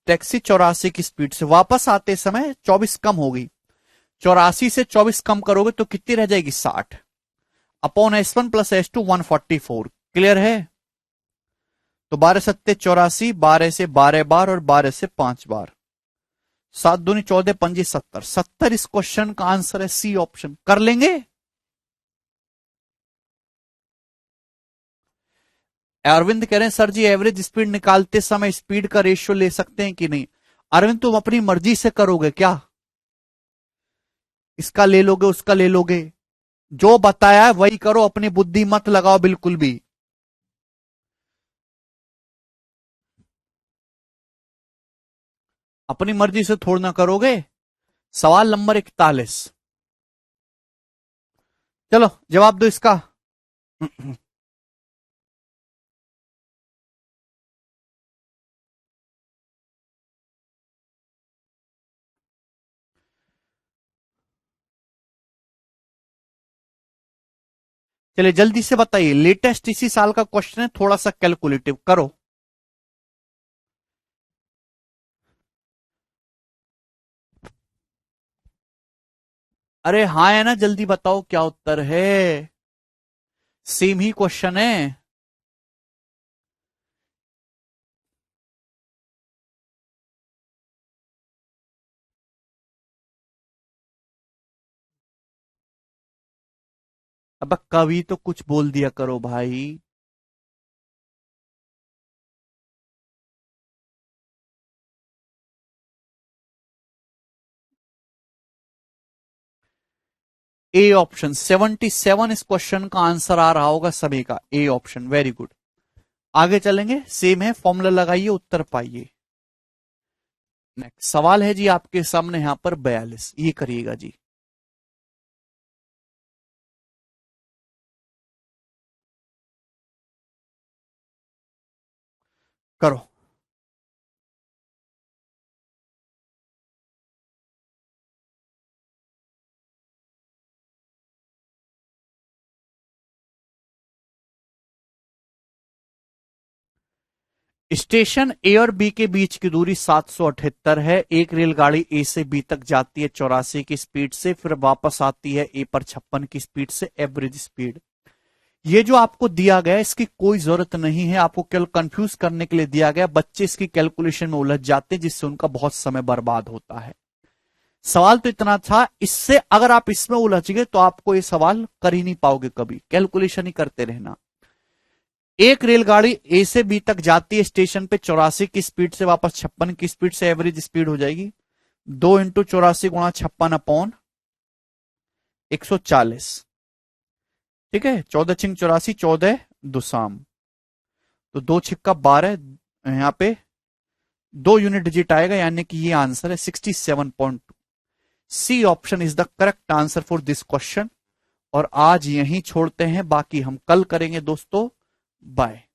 Speaker 1: टैक्सी 84 की स्पीड से, वापस आते समय 24 कम हो गई, 84 से 24 कम करोगे तो कितनी रह जाएगी? 60 upon s1 plus s2 144। Clear है? तो 12×7 = 84, 12 से 12 बार और 12 से 5 बार, 7×2 = 14, 5 × 70, 70 इस क्वेश्चन का आंसर है, सी ऑप्शन। कर लेंगे? अरविंद कह रहे हैं सर जी एवरेज स्पीड निकालते समय स्पीड का रेशियो ले सकते हैं कि नहीं? अरविंद तुम अपनी मर्जी से करोगे क्या? इसका ले लोगे, उसका ले लोगे? जो बताया है वही करो, अपनी बुद्धि मत लगाओ बिल्कुल भी। अपनी मर्जी से थोड़ा ना करोगे। सवाल नंबर 41। चलो जवाब दो इसका। चलिए जल्दी से बताइए, लेटेस्ट इसी साल का क्वेश्चन है, थोड़ा सा कैलकुलेटिव करो। अरे हाँ है ना, जल्दी बताओ क्या उत्तर है। सेम ही क्वेश्चन है। अब कभी तो कुछ बोल दिया करो भाई। ए ऑप्शन 77 इस क्वेश्चन का आंसर आ रहा होगा सभी का, ए ऑप्शन, वेरी गुड। आगे चलेंगे, सेम है, फॉर्मूला लगाइए, उत्तर पाइए। नेक्स्ट सवाल है जी आपके सामने यहां पर 42, ये करिएगा जी। करो। स्टेशन ए और बी के बीच की दूरी 778 है। एक रेलगाड़ी ए से बी तक जाती है 84 की स्पीड से, फिर वापस आती है ए पर 56 की स्पीड से, एवरेज स्पीड। ये जो आपको दिया गया इसकी कोई जरूरत नहीं है, आपको केवल कंफ्यूज करने के लिए दिया गया। बच्चे इसकी कैलकुलेशन में उलझ जाते हैं जिससे उनका बहुत समय बर्बाद होता है। सवाल तो इतना था, इससे अगर आप इसमें उलझ गए तो आपको ये सवाल कर ही नहीं पाओगे कभी, कैलकुलेशन ही करते रहना। एक रेलगाड़ी ए से बी तक जाती है स्टेशन पे 84 की स्पीड से, वापस 56 की स्पीड से, एवरेज स्पीड हो जाएगी 2 × 84 × 56/140। ठीक है, 14×84, 14 दुसाम, तो 2 × 12, यहां पे 2 यूनिट डिजिट आएगा, यानी कि ये आंसर है 67.2। C option is the correct answer for this question. और आज यहीं छोड़ते हैं, बाकी हम कल करेंगे दोस्तों। बाय।